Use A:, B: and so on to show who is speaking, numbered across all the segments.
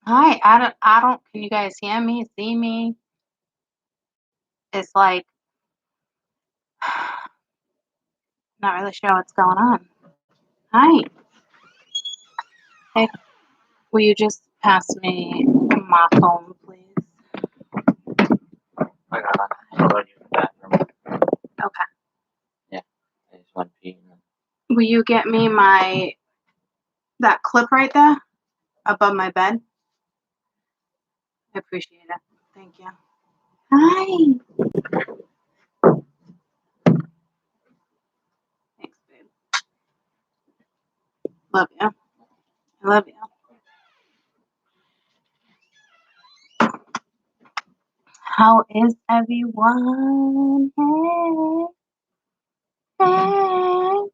A: Hi, can you guys hear me, see me? It's like, not really sure what's going on. Hi. Hey, will you just pass me my phone, please?
B: I got you in the bathroom.
A: Okay.
B: Yeah, I just want to pee.
A: Will you get me that clip right there above my bed? I appreciate it. Thank you. Hi. Thanks, babe. Love you. I love you. How is everyone? Hey. Hey.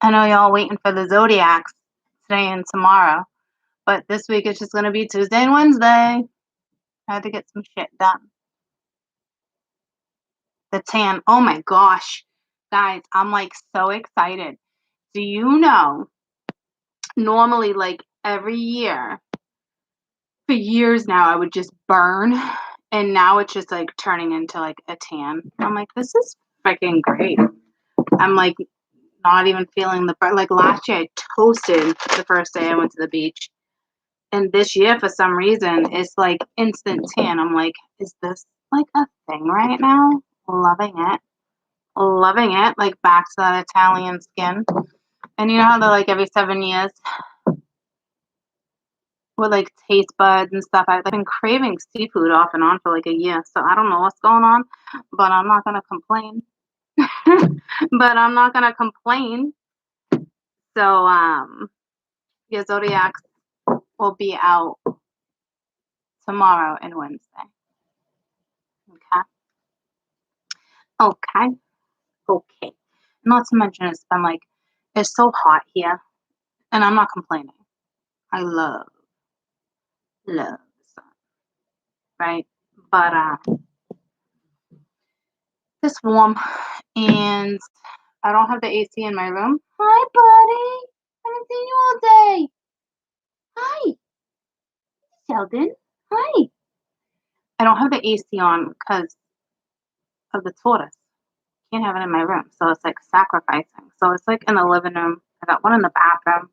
A: I know y'all waiting for the Zodiacs today and tomorrow, but this week it's just going to be Tuesday and Wednesday. I had to get some shit done. The tan. Oh my gosh. Guys, I'm like so excited. Do you know, normally like every year, for years now, I would just burn, and now it's just like turning into like a tan. I'm like, this is freaking great. I'm like not even feeling the burn. Like last year, I toasted the first day I went to the beach. And this year, for some reason, it's like instant tan. I'm like, is this like a thing right now? Loving it. Loving it. Like back to that Italian skin. And you know how they're like every 7 years with like taste buds and stuff. I've been craving seafood off and on for like a year. So I don't know what's going on, but I'm not going to complain. But I'm not going to complain. So, yeah, Zodiacs will be out tomorrow and Wednesday. Okay. Okay. Okay. Not to mention it's so hot here, and I'm not complaining. I love the sun, right? But it's warm, and I don't have the AC in my room. Hi, buddy. I haven't seen you all day. Hi, Sheldon. Hi. I don't have the AC on because of the Taurus. Can't have it in my room, so it's like sacrificing. So it's like in the living room. I got one in the bathroom.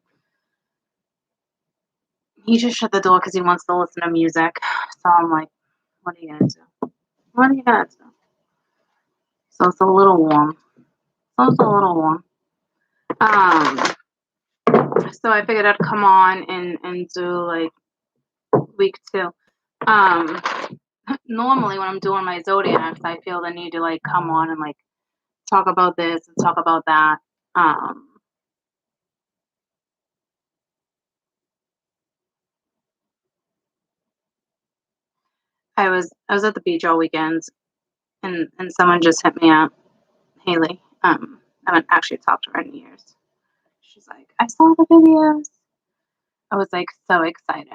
A: He just shut the door because he wants to listen to music. So I'm like, what are you gonna do? What are you gonna do? So it's a little warm. Um, so I figured I'd come on and do like week 2. Um, normally when I'm doing my zodiacs, I feel the need to like come on and like talk about this and talk about that. I was at the beach all weekend, and someone just hit me up, Haley. I haven't actually talked to her in years. She's like, I saw the videos. I was like so excited.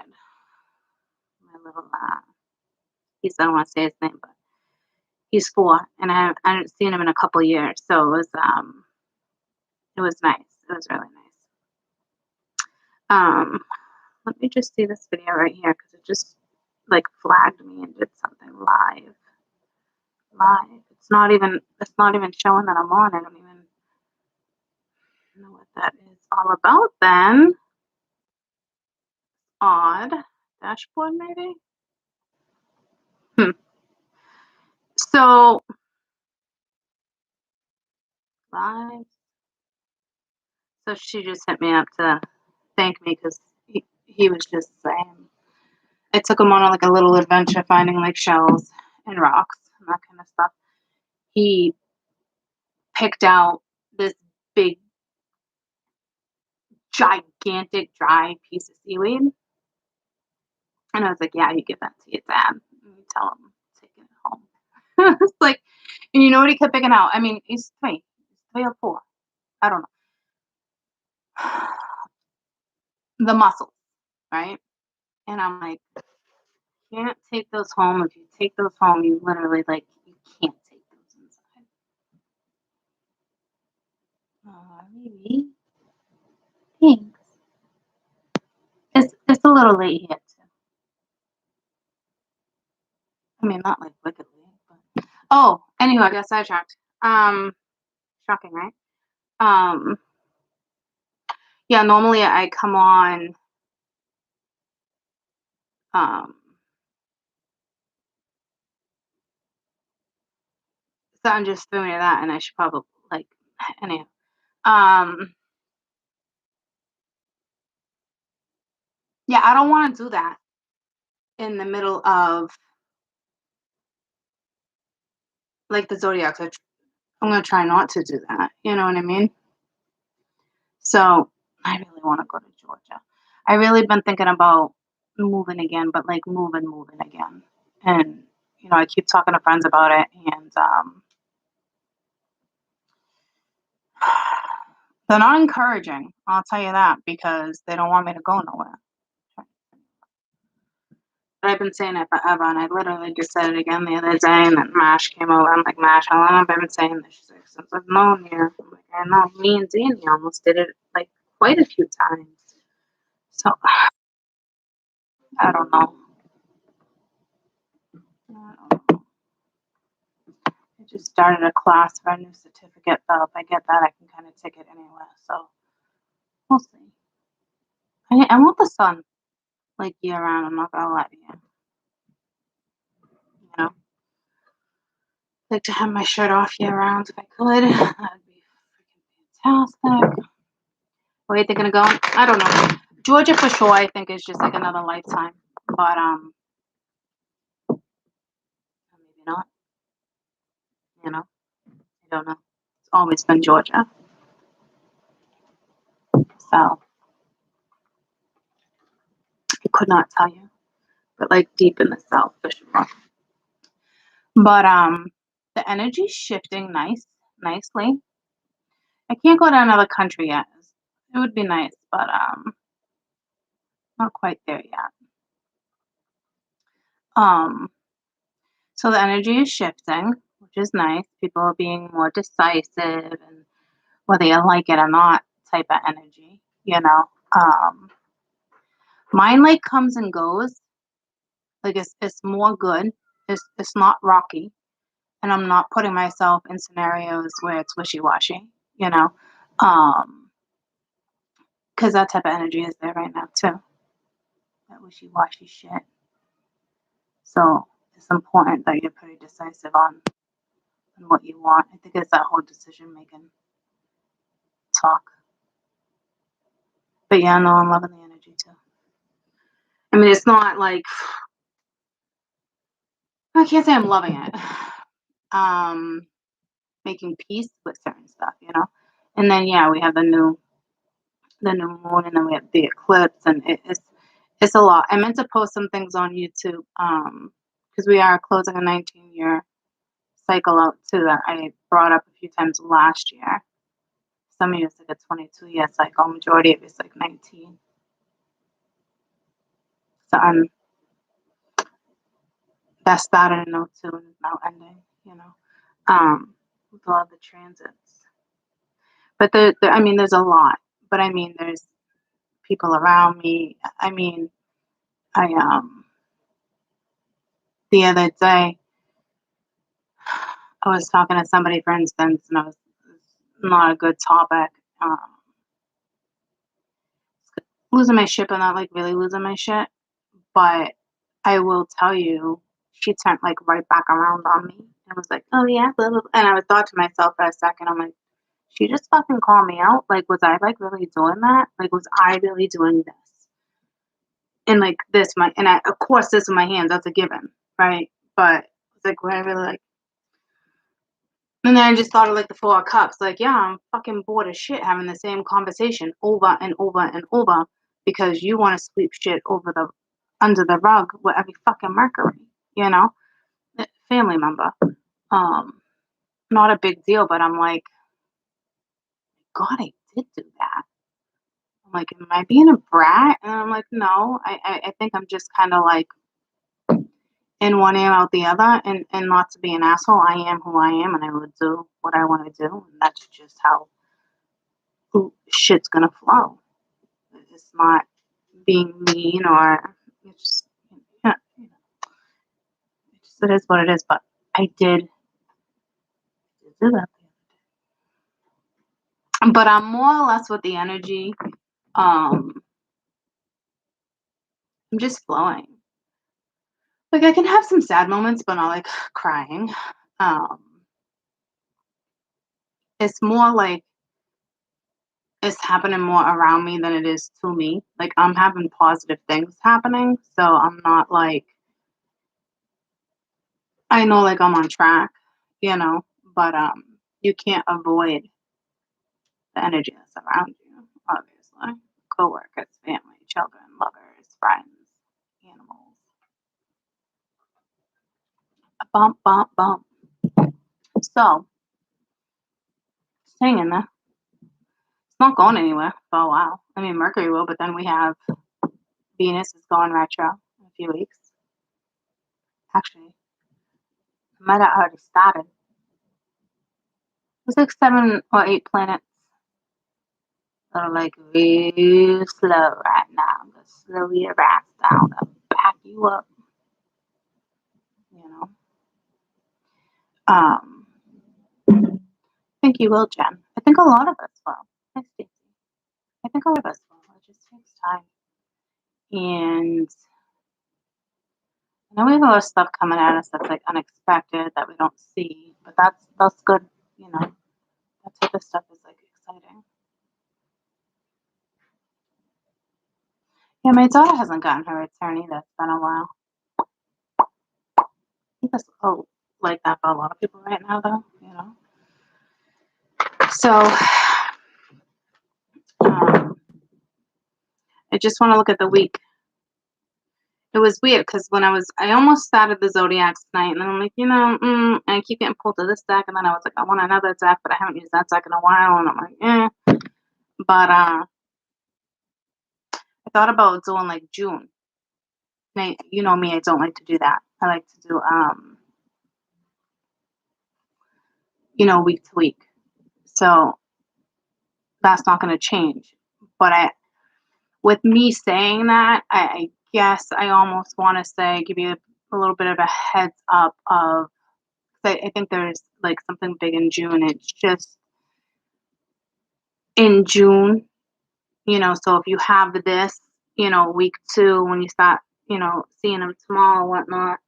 A: My little I don't want to say his name, but he's 4, and I haven't seen him in a couple years, so it was nice. It was really nice. Let me just see this video right here because it just like flagged me and did something live. It's not even showing that I'm on. I don't even know what that is all about then. Odd. Dashboard maybe? So live. So she just hit me up to thank me because he was just saying I took him on like a little adventure finding like shells and rocks and that kind of stuff. He picked out this big, gigantic, dry piece of seaweed. And I was like, yeah, you give that to your dad. And you tell him taking it home. It's like, and you know what he kept picking out? I mean, he's 3. He's 3 or 4. I don't know. The mussels, right? And I'm like, you can't take those home. If you take those home, you literally like you can't take those inside. Oh, maybe. Thanks. It's a little late here too. I mean, not like wickedly, but oh, anyway, I got sidetracked. Shocking, right? Yeah, normally I come on something just threw me to that, and I should probably like anyhow. Yeah, I don't want to do that in the middle of like the Zodiacs. I'm gonna try not to do that. You know what I mean? So I really want to go to Georgia. I really been thinking about moving again, but like moving again. And you know, I keep talking to friends about it, and they're not encouraging. I'll tell you that because they don't want me to go nowhere. But I've been saying it forever, and I literally just said it again the other day, and then Mash came over. I'm like, Mash, how long have I been saying this? She's like, since I've known you. I'm like, I know. Me and Danny almost did it like quite a few times. So I don't know. I just started a class for a new certificate, so if I get that, I can kind of take it anywhere. So we'll see. I want the sun like year round. I'm not gonna lie to you. You know, like to have my shirt off year round if I could. That'd be freaking fantastic. Where are they gonna go? I don't know. Georgia for sure. I think is just like another lifetime, but maybe not. You know, I don't know. It's always been Georgia, so I could not tell you. But like deep in the south for sure. But the energy's shifting nicely. I can't go to another country yet. It would be nice, but not quite there yet. Um, so the energy is shifting, which is nice. People are being more decisive and whether you like it or not type of energy, you know. Mine like comes and goes. Like it's more good. It's not rocky. And I'm not putting myself in scenarios where it's wishy washy, you know. Because that type of energy is there right now too. That wishy washy shit. So it's important that you're pretty decisive on what you want. I think it's that whole decision making talk. But yeah, no, I'm loving the energy too. I mean, it's not like I can't say I'm loving it. Making peace with certain stuff, you know. And then yeah, we have the new moon, and then we have the eclipse, and it's a lot. I meant to post some things on YouTube, because we are closing a 19-year cycle out too that I brought up a few times last year. Some of you it's like a 22-year cycle. Majority of it's like 19. So that started in 02 and is now ending. You know, with all the transits. But I mean, there's a lot. But I mean, there's people around me. I mean, I the other day I was talking to somebody, for instance, and it's not a good topic. Losing my shit, but not like really losing my shit. But I will tell you, she turned like right back around on me and was like, "Oh yeah," blah, blah, blah. And I was thought to myself for a second, I'm like, she just fucking called me out. Like, was I like really doing that? Like, was I really doing this? And like this, of course, this in my hands, that's a given, right? But it's like, what I really like. And then I just thought of like the Four of Cups. Like, yeah, I'm fucking bored as shit having the same conversation over and over and over because you want to sweep shit under the rug with every fucking Mercury, you know? Family member. Not a big deal, but I'm like, God, I did do that. I'm like, am I being a brat? And I'm like, no, I think I'm just kind of like in one ear out the other, and not to be an asshole. I am who I am, and I would do what I want to do, and that's just how shit's gonna flow. It's not being mean or it's just, yeah, it is what it is. But I did do that. But I'm more or less with the energy. I'm just flowing. Like I can have some sad moments, but not like crying. Um, it's more like it's happening more around me than it is to me. Like I'm having positive things happening, so I'm not like I know like I'm on track, but you can't avoid the energy that's around you, obviously. Coworkers, family, children, lovers, friends, animals. Bump, bump, bump. So, staying in there. It's not going anywhere for a while. I mean, Mercury will, but then we have Venus is going retro in a few weeks. Actually, it might have already started. There's like 7 or 8 planets that are like real slow right now. I'm gonna slow your ass down and back you up. You know. I think you will, Jen. I think a lot of us will. Hi, Stacey. I think a lot of us will. It just takes time. And I know we have a lot of stuff coming at us that's like unexpected that we don't see, but that's good. That type of stuff is like exciting. Yeah, my daughter hasn't gotten her return either. It's been a while. I think that's like that for a lot of people right now, though. So I just want to look at the week. It was weird because when I almost started the Zodiacs tonight, and then I'm like, and I keep getting pulled to this deck, and then I was like, I want another deck, but I haven't used that deck in a while, and I'm like, But I thought about doing like June. And you know me, I don't like to do that. I like to do week to week. So that's not going to change. But with me saying that, I guess I almost want to say give you a little bit of a heads up of. I think there's like something big in June. It's just in June, so if you have this, week 2 when you start, seeing them tomorrow or whatnot,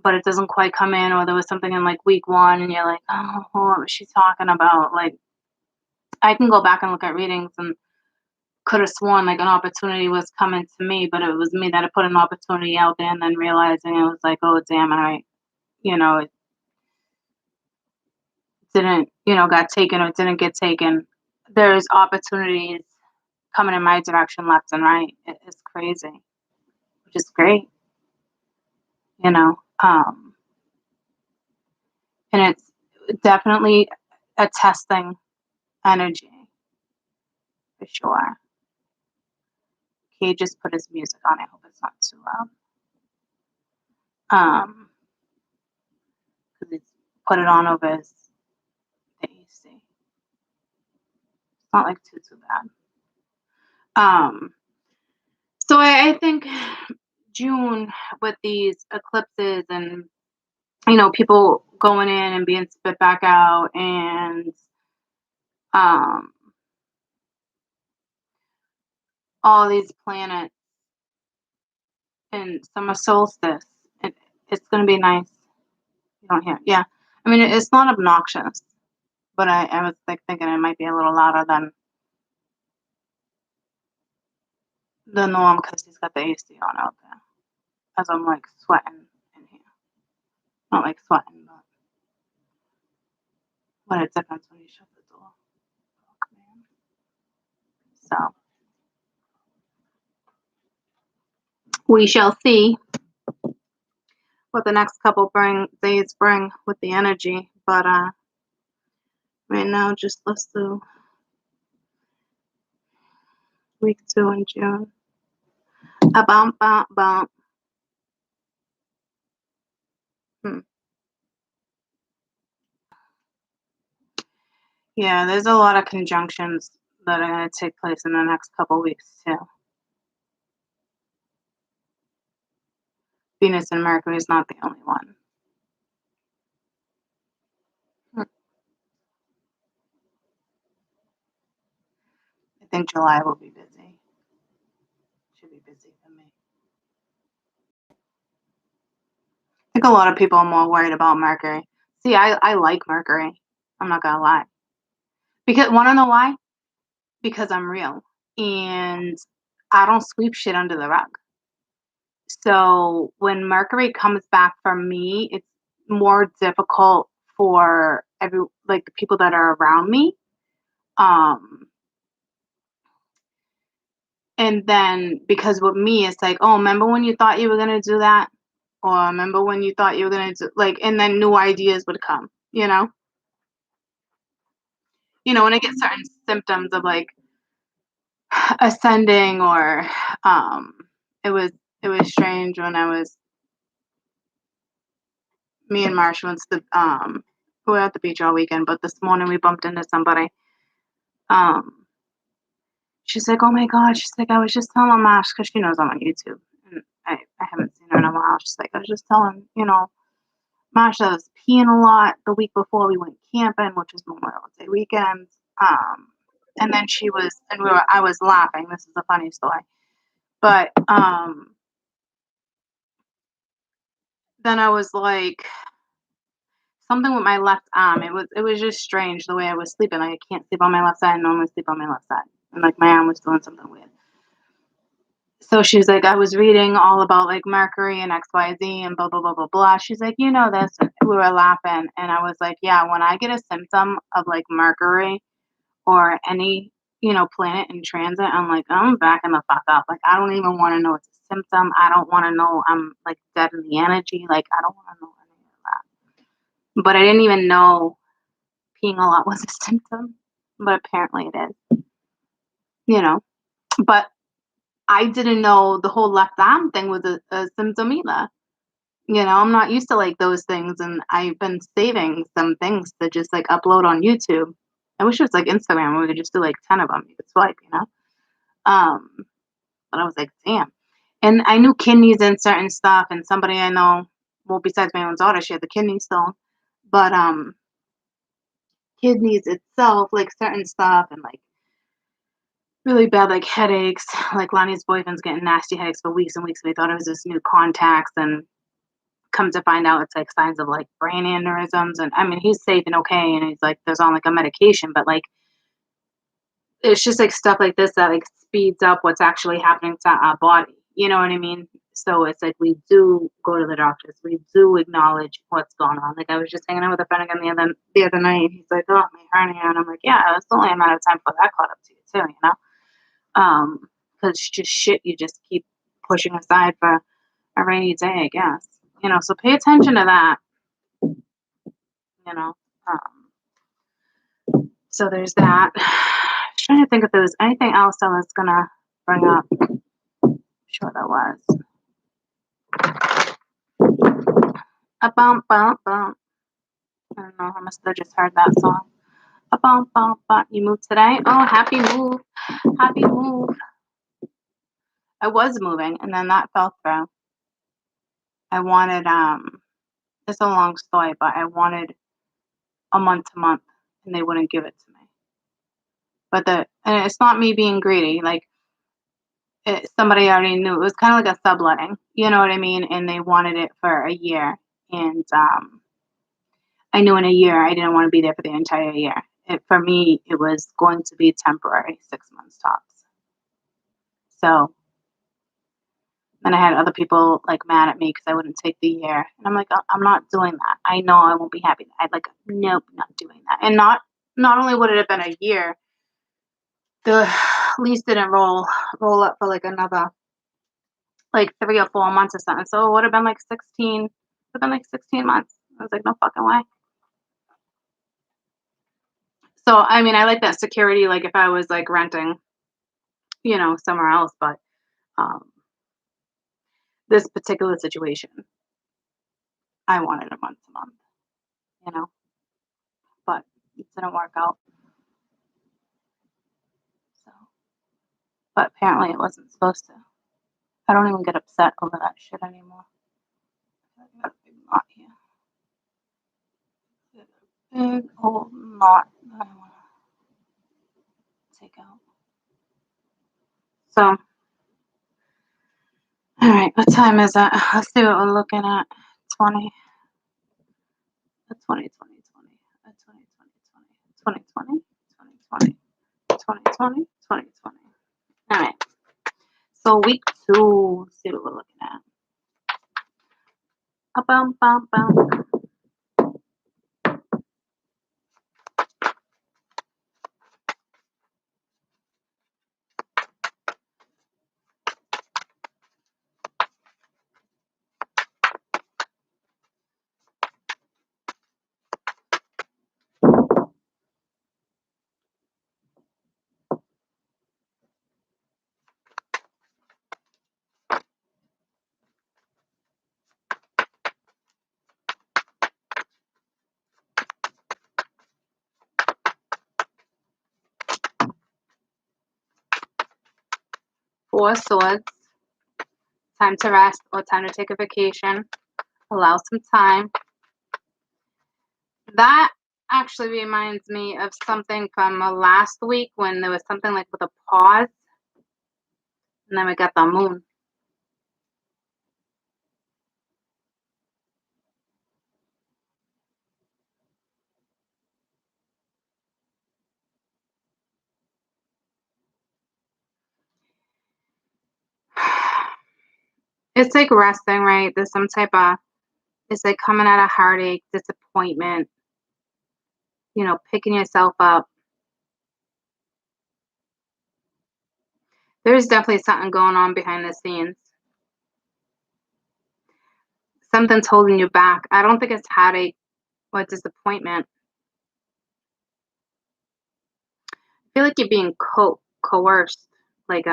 A: but it doesn't quite come in, or there was something in like week 1 and you're like, oh, what was she talking about? Like, I can go back and look at readings and could have sworn like an opportunity was coming to me, but it was me that had put an opportunity out there and then realizing it was like, oh, damn, it didn't, got taken or didn't get taken. There's opportunities coming in my direction left and right. It's crazy, which is great, you know. And it's definitely a testing energy for sure. He just put his music on. I hope it's not too loud. Because he's put it on over the AC. It's not like too bad. So I think June with these eclipses and people going in and being spit back out and all these planets and summer solstice. It's going to be nice. You don't hear. Yeah. I mean, it's not obnoxious, but I was like thinking it might be a little louder than the norm because he's got the AC on out there. As I'm like sweating in here. Not like sweating, but it depends when you shut the door. So we shall see what the next couple days bring with the energy. But right now, just let's do week 2 in June. A bump, bump, bump. Yeah, there's a lot of conjunctions that are going to take place in the next couple weeks too. Venus and Mercury is not the only one. I think July will be busy. Should be busy for me. I think a lot of people are more worried about Mercury. See, I like Mercury. I'm not gonna lie. Because wanna know why? Because I'm real. And I don't sweep shit under the rug. So when Mercury comes back for me, it's more difficult for the people that are around me. Um, and then because with me, it's like, oh, remember when you thought you were gonna do that, or remember when you thought you were gonna do and then new ideas would come. When I get certain symptoms of like ascending or um, it was strange when I was me and Marsh went to we were at the beach all weekend, but this morning we bumped into somebody. Um, she's like, "Oh my god!" She's like, "I was just telling Marsh because she knows I'm on YouTube, and I haven't seen her in a while." She's like, "I was just telling Marsh I was peeing a lot the week before we went camping, which was Memorial Day weekend." And then I was laughing. This is a funny story, but then I was like, something with my left arm. It was just strange the way I was sleeping. Like I can't sleep on my left side. I normally sleep on my left side, and like my arm was doing something weird. So she's like, I was reading all about like Mercury and XYZ and blah blah blah blah blah. She's like, you know this. And we were laughing, and I was like, yeah. When I get a symptom of like Mercury or any planet in transit, I'm like, I'm backing the fuck up. Like I don't even want to know it's a symptom. I don't want to know I'm like dead in the energy. Like I don't want to know any of that. But I didn't even know peeing a lot was a symptom, but apparently it is, you know. But I didn't know the whole left arm thing was a symptom either. I'm not used to like those things, and I've been saving some things to just like upload on YouTube. I wish it was like Instagram where we could just do like 10 of them. You could swipe. Um, but I was like, damn. And I knew kidneys and certain stuff, and somebody I know, well, besides my own daughter, she had the kidney stone, but kidneys itself, like certain stuff, and like really bad like headaches. Like Lonnie's boyfriend's getting nasty headaches for weeks and weeks. We thought it was this new contacts, and come to find out it's like signs of like brain aneurysms. And I mean, he's safe and okay, and he's like there's on like a medication, but like it's just like stuff like this that like speeds up what's actually happening to our body. You know what I mean? So it's like we do go to the doctors. We do acknowledge what's going on. Like I was just hanging out with a friend again the other night. And he's like, "Oh, my hernia," and I'm like, "Yeah, it's only a matter of time for that caught up to you too." Because it's just shit you just keep pushing aside for a rainy day, I guess. So pay attention to that. You know. So there's that. I was trying to think if there was anything else I was gonna bring up. I'm sure there was. A bump, bump, bump. I don't know. I must have just heard that song. A bump, bump, bump. You moved today? Oh, happy move. Happy move. I was moving, and then that fell through. I wanted, it's a long story, but I wanted a month to month, and they wouldn't give it to me. And it's not me being greedy. Like, somebody already knew. It was kind of like a subletting. You know what I mean? And they wanted it for a year. And I knew in a year I didn't want to be there for the entire year. For me, it was going to be temporary, 6 months tops. So then I had other people like mad at me because I wouldn't take the year, and I'm like, I'm not doing that. I know I won't be happy. I'd like, nope, not doing that. And not only would it have been a year, the lease didn't roll up for like another like 3 or 4 months or something. So it would have been like 16. Would have been like 16 months. I was like, no fucking way. So I mean, I like that security. Like if I was like renting, somewhere else, but um, this particular situation, I wanted a month to month, you know, but it didn't work out. So, but apparently it wasn't supposed to. I don't even get upset over that shit anymore. got a big knot here. Big old knot that I want to take out. So, all right, what time is that? Let's see what we're looking at. 20. 20, 20, 20, 20, 20, 20, 20, 20, 20, 20, 20. All right. So week 2, let's see what we're looking at. Bum, bum, bum. Four Swords. Time to rest or time to take a vacation. Allow some time. That actually reminds me of something from last week when there was something like with a pause. And then we got the moon. It's like resting, right? There's some type of, it's like coming out of heartache, disappointment, you know, picking yourself up. There's definitely something going on behind the scenes. Something's holding you back. I don't think it's heartache or disappointment. I feel like you're being coerced. Like,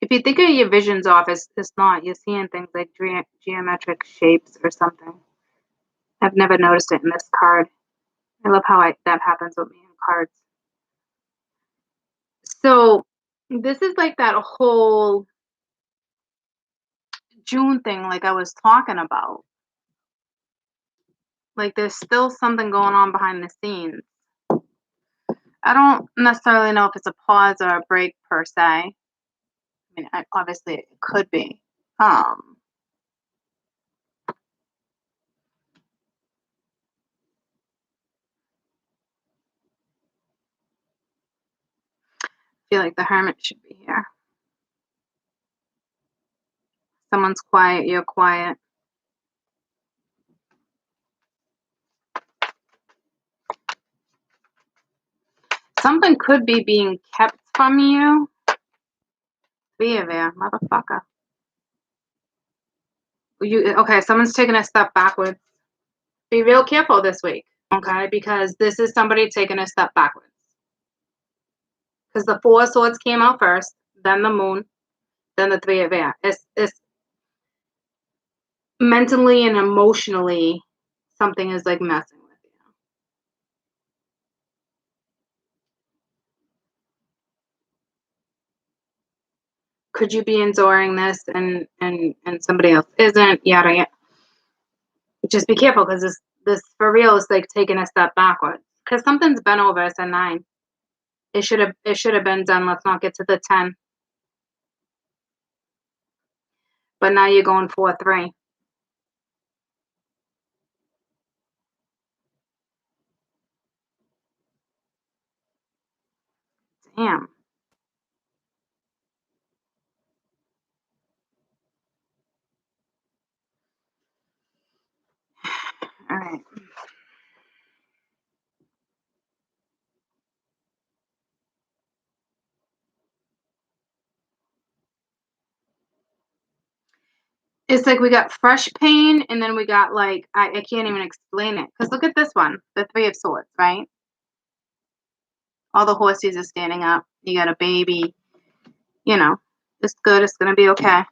A: if you think of your visions off, it's not. You're seeing things like geometric shapes or something. I've never noticed it in this card. I love how that happens with me in cards. So this is like that whole June thing like I was talking about. Like there's still something going on behind the scenes. I don't necessarily know if it's a pause or a break per se. I mean, obviously it could be. I feel like the Hermit should be here. Someone's quiet, you're quiet. Something could be being kept from you. Be there, motherfucker. Okay, someone's taking a step backwards. Be real careful this week, okay? Because this is somebody taking a step backwards. Because the Four of Swords came out first, then the Moon, then the Three of Air. It's mentally and emotionally, something is like messing with you. Could you be enduring this and somebody else isn't? Yada yada. Just be careful because this for real is like taking a step backwards. Because something's been over. It's a 9. It should have been done. Let's not get to the 10. But now you're going 4-3. Damn. All right. It's like we got fresh pain, and then we got like I can't even explain it. Because look at this one, the Three of Swords, right? All the horses are standing up. You got a baby. you know, it's good. It's going to be okay.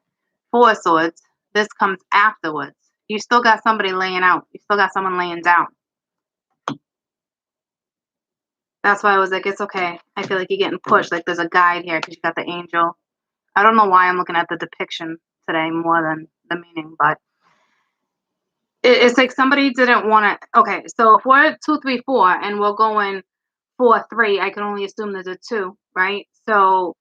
A: Four of Swords. This comes afterwards. You still got somebody laying out. You still got someone laying down. That's why I was like, it's okay. I feel like you're getting pushed. Like there's a guide here because you got the angel. I don't know why I'm looking at the depiction today more than the meaning, but it's like somebody didn't want to. Okay, so if we're 2, 3, 4, and we're going 4, 3, I can only assume there's a 2, right? So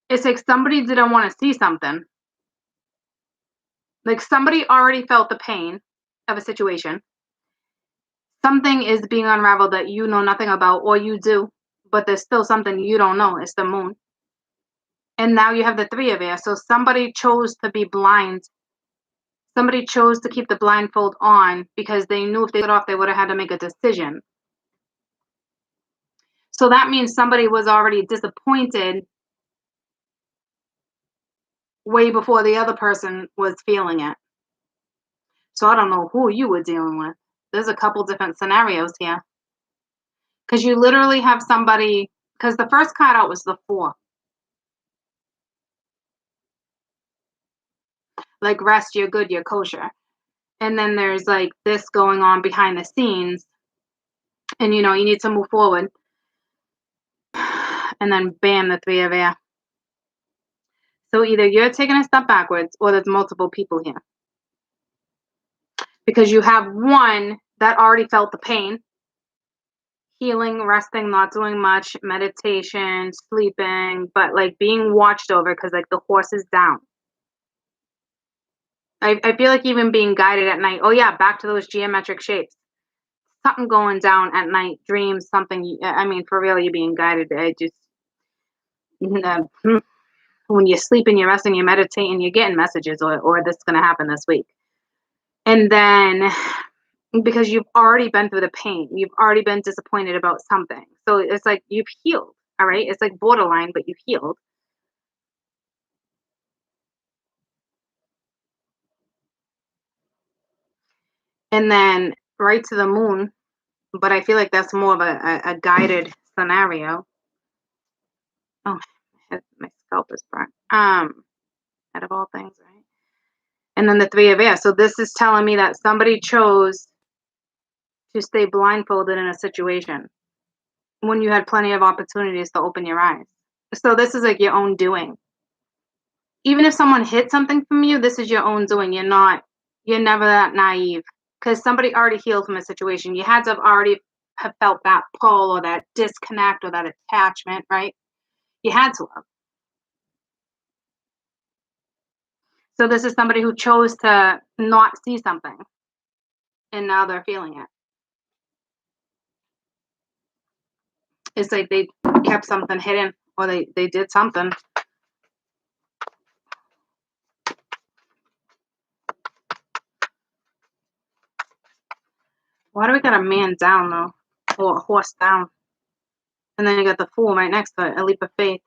A: it's like somebody didn't want to see something. Like somebody already felt the pain of a situation. Something is being unraveled that you know nothing about, or you do, but there's still something you don't know. It's the moon. And now you have the 3 of air. So somebody chose to be blind. Somebody chose to keep the blindfold on because they knew if they got off, they would have had to make a decision. So that means somebody was already disappointed way before the other person was feeling it. So I don't know who you were dealing with. There's a couple different scenarios here. Because you literally have somebody, because the first card out was the 4. Like rest, you're good, you're kosher. And then there's like this going on behind the scenes. And you know, you need to move forward. And then bam, the 3 of air. So either you're taking a step backwards or there's multiple people here. Because you have one that already felt the pain, healing, resting, not doing much, meditation, sleeping, but like being watched over because like the horse is down. I feel like even being guided at night. Oh yeah, back to those geometric shapes. Something going down at night, dreams, something. I mean, for real, you're being guided. I just, when you're sleeping, you're resting, you're meditating, you're getting messages, or this is going to happen this week. And then because you've already been through the pain, you've already been disappointed about something. So it's like you've healed, all right? It's like borderline, but you've healed. And then right to the moon, but I feel like that's more of a guided scenario. Oh, my scalp is burnt. Out of all things, right? And then the 3 of air. So this is telling me that somebody chose to stay blindfolded in a situation when you had plenty of opportunities to open your eyes. So this is like your own doing. Even if someone hid something from you, this is your own doing. You're never that naive because somebody already healed from a situation. You had to have felt that pull or that disconnect or that attachment, right? You had to have. So this is somebody who chose to not see something and now they're feeling it. It's like they kept something hidden or they did something. Why do we got a man down though? Or a horse down? And then you got the Fool right next to it, a leap of faith.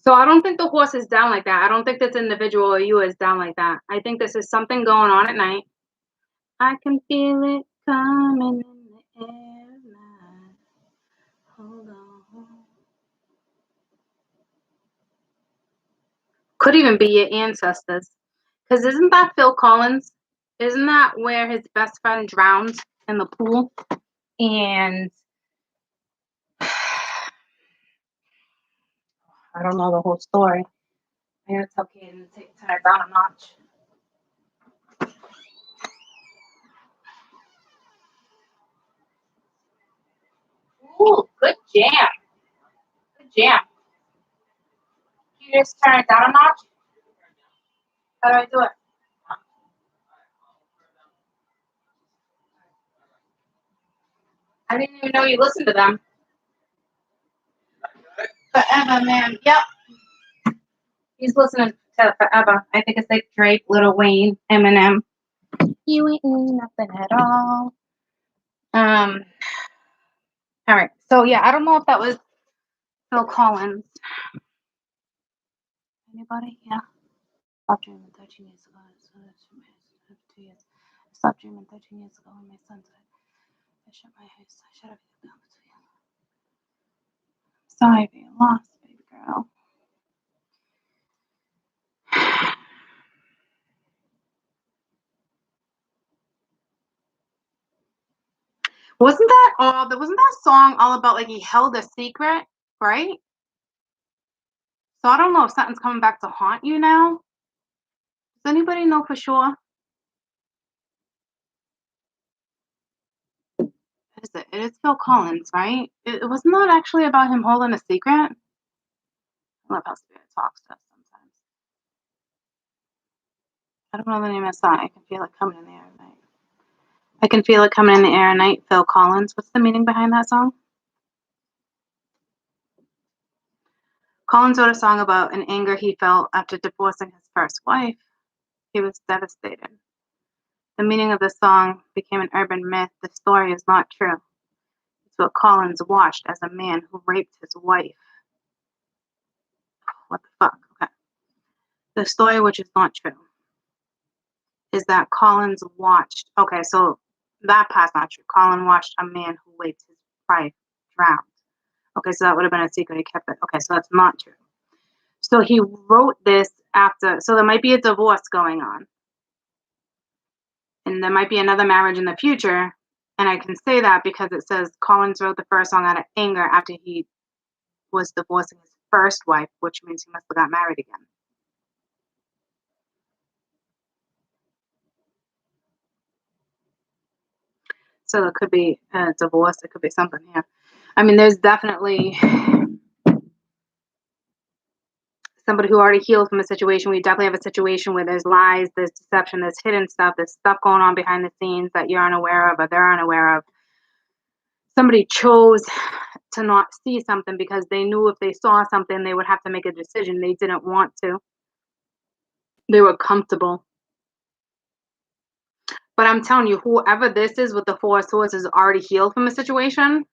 A: So I don't think the horse is down like that. I don't think this individual or you is down like that. I think this is something going on at night. I can feel it coming in the air now. Hold on. Could even be your ancestors. Because isn't that Phil Collins? Isn't that where his best friend drowned in the pool? And I don't know the whole story. I gotta tell Kaden to turn it down a notch. Ooh, good jam. Good jam. Can you just turn it down a notch? How do I do it? I didn't even know you listened to them. Forever, man. Yep. He's listening to Forever. I think it's like Drake, Lil Wayne, Eminem. You ain't nothing at all. All right. So yeah, I don't know if that was Phil Collins. Anybody? Yeah. Stop dreaming 13 years ago. So that's 2 years. Stop dreaming 13 years ago when my son died. Fish at my house. I should have been sorry for your loss, baby girl. Wasn't that song all about like he held a secret, right? So I don't know if something's coming back to haunt you now. Does anybody know for sure? What is it? It is Phil Collins, right? It wasn't that actually about him holding a secret? I love how Spirit talks to us sometimes. I don't know the name of the song. I can feel it coming in the air at night. I can feel it coming in the air at night. Phil Collins. What's the meaning behind that song? Collins wrote a song about an anger he felt after divorcing his first wife. He was devastated. The meaning of the song became an urban myth. The story is not true. It's what Collins watched as a man who raped his wife. What the fuck? Okay. The story, which is not true, is that Collins watched. Okay, so that part's not true. Collins watched a man who raped his wife drown. Okay, so that would have been a secret. He kept it. Okay, so that's not true. So he wrote this after. So there might be a divorce going on. And there might be another marriage in the future. And I can say that because it says Collins wrote the first song out of anger after he was divorcing his first wife, which means he must have got married again. So it could be a divorce. It could be something here. I mean, there's definitely somebody who already healed from a situation. We definitely have a situation where there's lies, there's deception, there's hidden stuff, there's stuff going on behind the scenes that you're unaware of or they're unaware of. Somebody chose to not see something because they knew if they saw something, they would have to make a decision. They didn't want to. They were comfortable. But I'm telling you, whoever this is with the Four of Swords is already healed from a situation.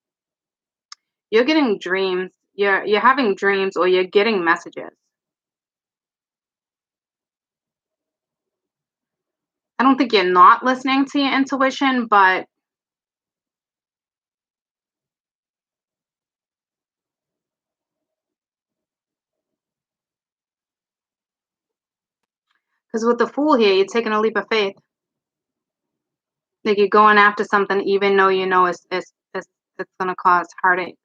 A: You're getting dreams. You're having dreams or you're getting messages. I don't think you're not listening to your intuition, but because with the Fool here, you're taking a leap of faith. Like you're going after something even though you know it's going to cause heartache.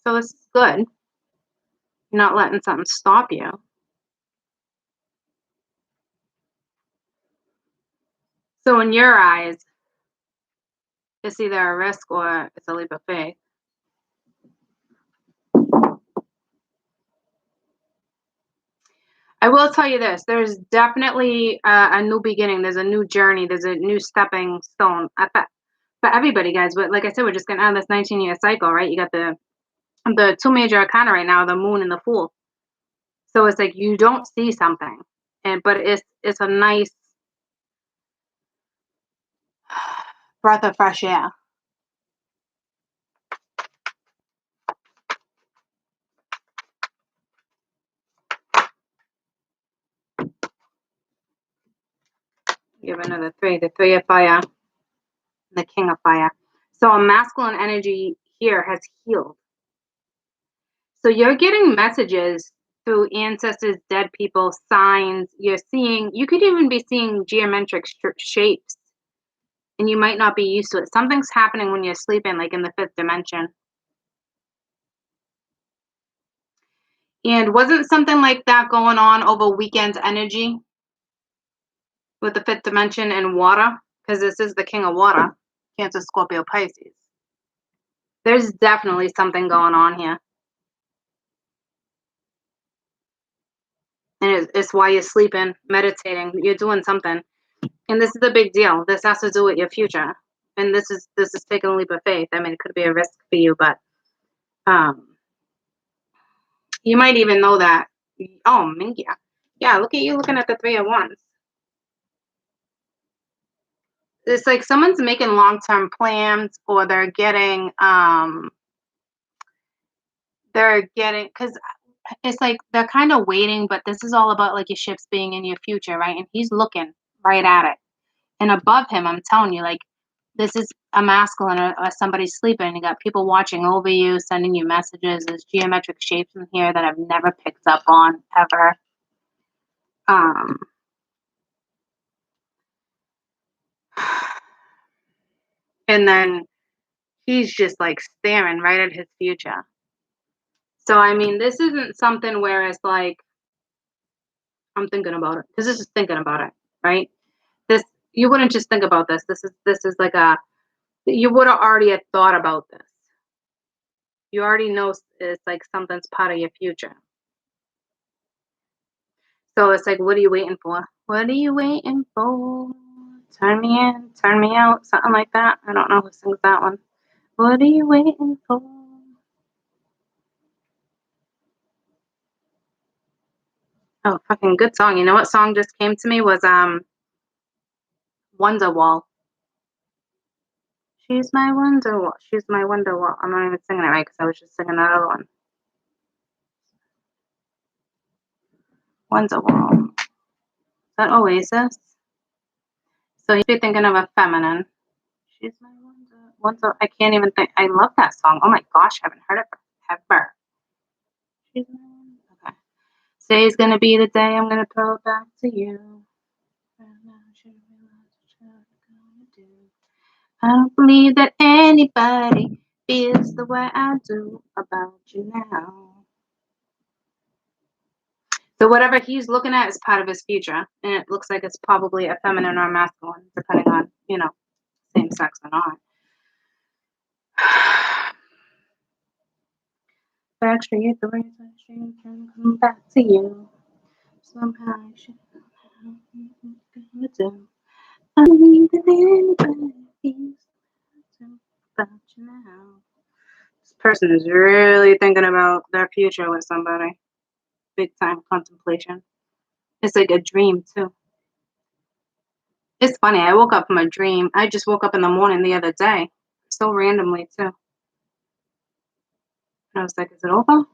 A: So this is good. You're not letting something stop you. So in your eyes, it's either a risk or it's a leap of faith. I will tell you this. There's definitely a new beginning. There's a new journey. There's a new stepping stone for everybody, guys. But like I said, we're just getting out of this 19-year cycle, right? You got the two major arcana right now, the moon and the fool. So it's like you don't see something, but it's a nice breath of fresh air. Give another three. The three of fire, the king of fire. So a masculine energy here has healed. So you're getting messages through ancestors, dead people, signs. You're seeing, you could even be seeing geometric shapes, and you might not be used to it. Something's happening when you're sleeping, like in the fifth dimension. And wasn't something like that going on over weekend's energy with the fifth dimension and water? Because this is the king of water, Cancer, Scorpio, Pisces. There's definitely something going on here. And it's why you're sleeping, meditating, you're doing something. And this is a big deal. This has to do with your future. And this is taking a leap of faith. I mean, it could be a risk for you, but you might even know that. Oh, Mingia. Yeah, look at you looking at the three of wands. It's like someone's making long-term plans, or they're getting, because it's like they're kind of waiting, but this is all about like your ships being in your future, right? And he's looking right at it. And above him, I'm telling you, like This is a masculine or somebody's sleeping. You got people watching over you, sending you messages. There's geometric shapes in here that I've never picked up on ever. And then he's just like staring right at his future. So, I mean, this isn't something where it's like, I'm thinking about it. This is just thinking about it, right? This, you wouldn't just think about this. This is like you would have already had thought about this. You already know it's like something's part of your future. So it's like, what are you waiting for? What are you waiting for? Turn me in, turn me out, something like that. I don't know who sings that one. What are you waiting for? Oh, fucking good song. You know what song just came to me was Wonderwall. She's my Wonderwall. She's my Wonderwall. I'm not even singing it right because I was just singing that other one. Wonderwall. Is that Oasis? So you'd be thinking of a feminine. She's my Wonder. I can't even think. I love that song. Oh my gosh, I haven't heard it forever. She's my Wonder. Okay. Today's gonna be the day I'm gonna throw it back to you. I don't believe that anybody feels the way I do about you now. So whatever he's looking at is part of his future, and it looks like it's probably a feminine or masculine, depending on, same sex or not. Backstreet, the race I can come back to you. Somehow I should do. I believe that anybody feels about you now. This person is really thinking about their future with somebody. Big time contemplation. It's like a dream too. It's funny, I woke up from a dream. I just woke up in the morning the other day. So randomly too. And I was like, is it over?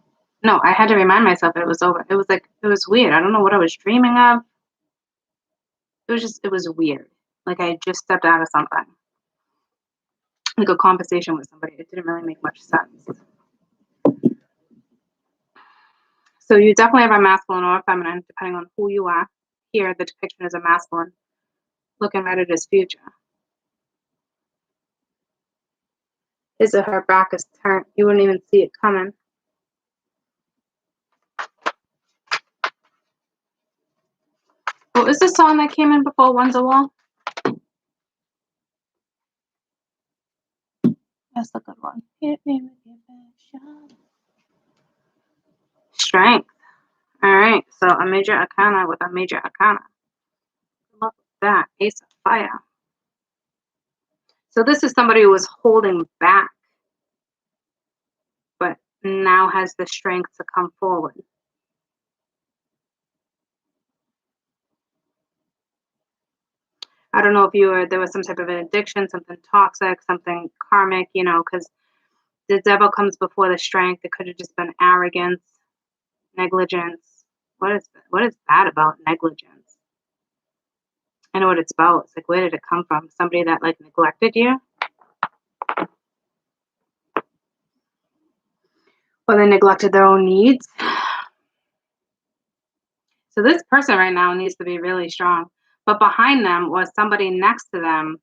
A: No, I had to remind myself it was over. It was weird. I don't know what I was dreaming of. It was weird. Like I just stepped out of something. Like a conversation with somebody. It didn't really make much sense. So you definitely have a masculine or a feminine, depending on who you are. Here, the depiction is a masculine, looking right at his future. His or her back is turned. You wouldn't even see it coming. What was the song that came in before Wonderwall? That's a good one. Hit me with your best shot. Strength. All right. So a major arcana with a major arcana. Look at that. Ace of Fire. So this is somebody who was holding back, but now has the strength to come forward. I don't know if there was some type of an addiction, something toxic, something karmic, because the devil comes before the strength. It could have just been arrogance, negligence. What is that about, negligence? I know what it's about. It's like, where did it come from? Somebody that like neglected you? Or they neglected their own needs? So this person right now needs to be really strong. But behind them was somebody next to them.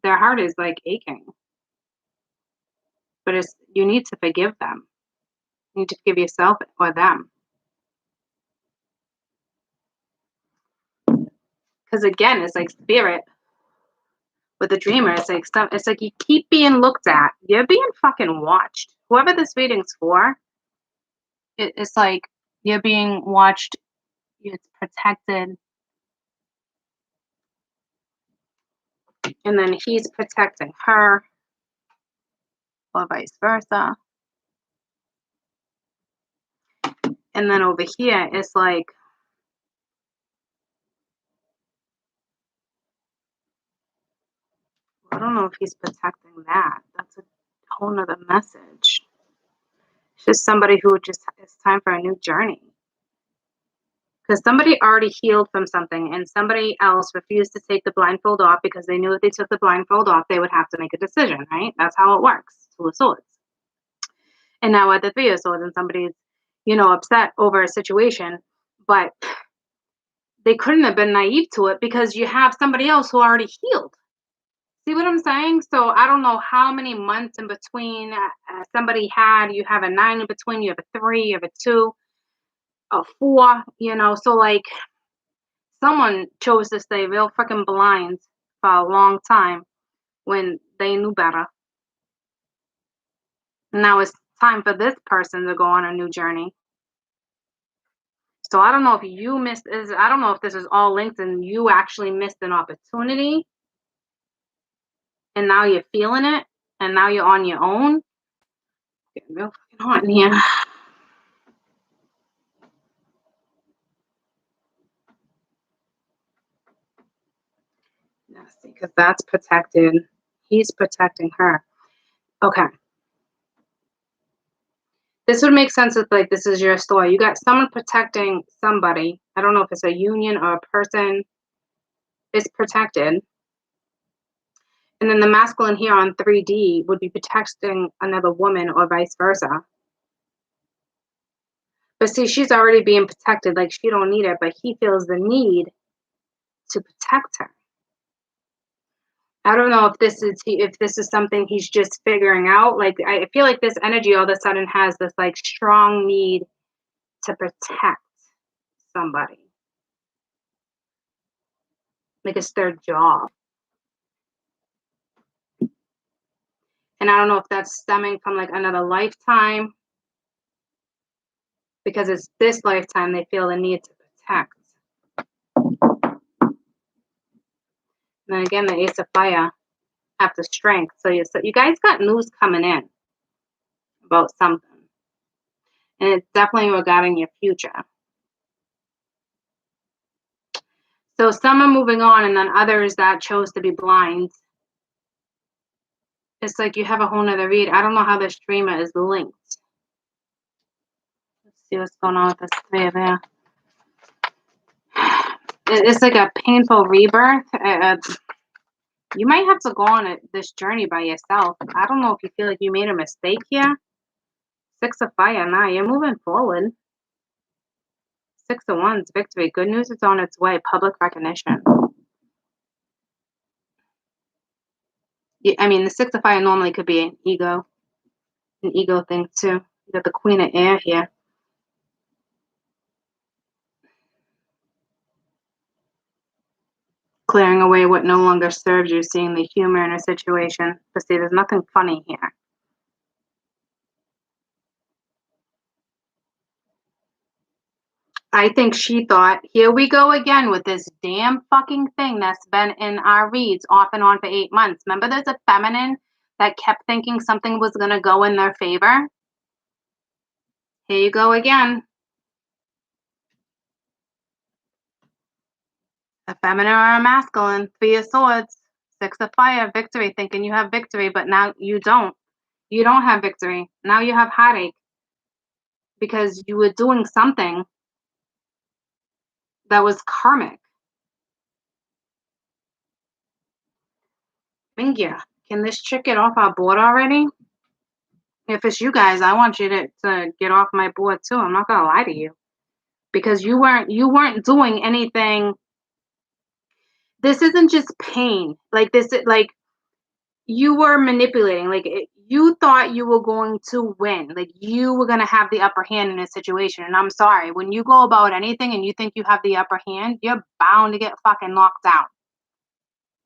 A: Their heart is like aching. But you need to forgive them. You need to forgive yourself or them. Because again, it's like spirit with the dreamer. It's like you keep being looked at. You're being fucking watched. Whoever this reading's for, it's like you're being watched. It's protected. And then he's protecting her, or vice versa. And then over here, it's like, I don't know if he's protecting that. That's a whole nother message. It's just somebody who it's time for a new journey. Because somebody already healed from something and somebody else refused to take the blindfold off because they knew if they took the blindfold off, they would have to make a decision, right? That's how it works. Two of Swords. And now at the Three of Swords and somebody's, upset over a situation, but they couldn't have been naive to it because you have somebody else who already healed. See what I'm saying? So I don't know how many months in between somebody had. You have a 9 in between, you have a 3, you have a 2, a 4, so like someone chose to stay real freaking blind for a long time when they knew better. Now it's time for this person to go on a new journey. So I don't know if you missed I don't know if this is all linked and you actually missed an opportunity and now you're feeling it and now you're on your own. It's getting real fucking hot in here. Let's see, because that's protected. He's protecting her. Okay. This would make sense if like this is your story. You got someone protecting somebody. I don't know if it's a union or a person. It's protected. And then the masculine here on 3D would be protecting another woman or vice versa. But see, she's already being protected, like she don't need it, but he feels the need to protect her. I don't know if this is something he's just figuring out. Like I feel like this energy all of a sudden has this like strong need to protect somebody. Like it's their job. And I don't know if that's stemming from like another lifetime, because it's this lifetime they feel the need to protect. And then again, the Ace of Fire after strength. So you guys got news coming in about something. And it's definitely regarding your future. So some are moving on, and then others that chose to be blind. It's like you have a whole nother read. I don't know how the streamer is linked. Let's see what's going on with this three there. It's like a painful rebirth. You might have to go on this journey by yourself. I don't know if you feel like you made a mistake here. 6 of Fire. Nah, you're moving forward. 6 of Wands. Victory. Good news is on its way. Public recognition. I mean, the 6 of Fire normally could be an ego thing too. You got the Queen of Air here. Clearing away what no longer serves you, seeing the humor in a situation. But see, there's nothing funny here. I think she thought, here we go again with this damn fucking thing that's been in our reads off and on for 8 months. Remember there's a feminine that kept thinking something was going to go in their favor? Here you go again. A feminine or a masculine. 3 of Swords. 6 of Fire. Victory. Thinking you have victory, but now you don't. You don't have victory. Now you have heartache. Because you were doing something that was karmic. Thank you. Can this chick get off our board already? If it's you guys, I want you to get off my board too. I'm not gonna lie to you. Because you weren't doing anything. This isn't just pain. Like this, like you were manipulating. Like you thought you were going to win. Like you were gonna have the upper hand in a situation. And I'm sorry, when you go about anything and you think you have the upper hand, you're bound to get fucking knocked down.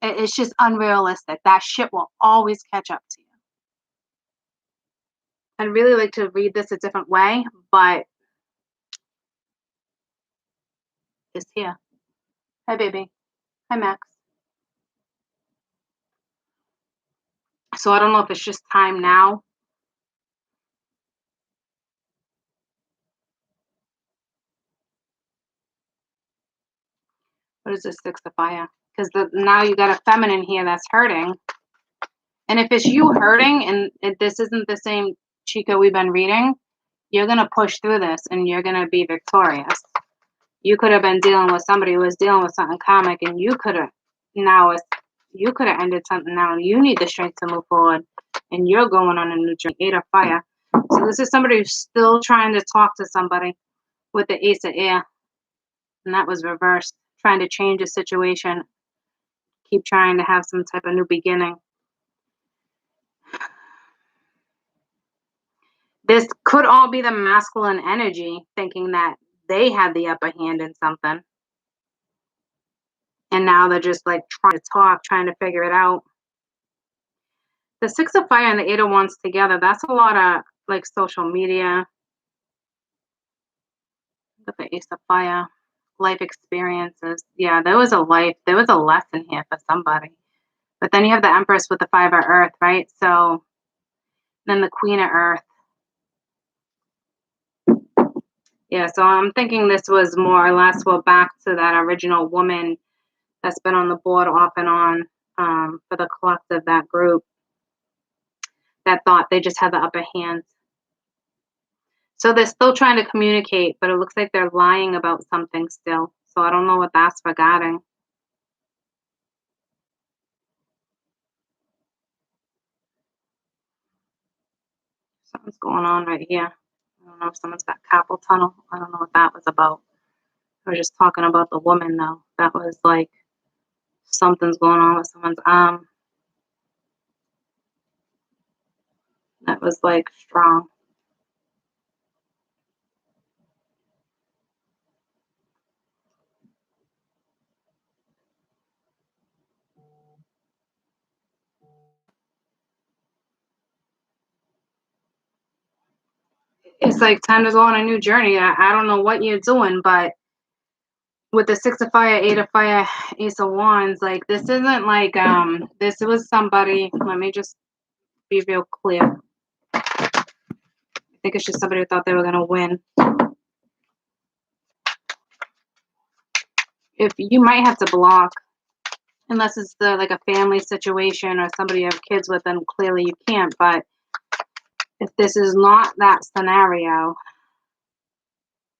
A: It's just unrealistic. That shit will always catch up to you. I'd really like to read this a different way, but it's here. Hi, baby. Hi, Max. So I don't know if it's just time now. What is this 6 of Fire? Because now you got a feminine here that's hurting. And if it's you hurting and this isn't the same Chica we've been reading, you're going to push through this and you're going to be victorious. You could have been dealing with somebody who was dealing with something karmic, and you could have ended something now. You need the strength to move forward, and you're going on a new journey. 8 of Fire. So this is somebody who's still trying to talk to somebody with the Ace of Air, and that was reversed. Trying to change the situation, keep trying to have some type of new beginning. This could all be the masculine energy thinking that they had the upper hand in something. And now they're just like trying to talk, trying to figure it out. The 6 of Fire and the 8 of Wands together, that's a lot of like social media. Look at the Ace of Fire. Life experiences. Yeah, there was a lesson here for somebody. But then you have the Empress with the 5 of Earth, right? So then the Queen of Earth. Yeah, so I'm thinking this was more or less, well, back to that original woman that's been on the board off and on for the collective, that group that thought they just had the upper hand. So they're still trying to communicate, but it looks like they're lying about something still. So I don't know what that's regarding. Something's going on right here. I don't know if someone's got carpal tunnel. I don't know what that was about. We're just talking about the woman, though. That was like something's going on with someone's arm. That was like strong. It's like time to go on a new journey. I don't know what you're doing, but with the 6 of Fire, 8 of Fire, Ace of Wands, like this isn't like this was somebody. Let me just be real clear. I think it's just somebody who thought they were gonna win. If you might have to block, unless it's like a family situation or somebody you have kids with, then clearly you can't. But if this is not that scenario,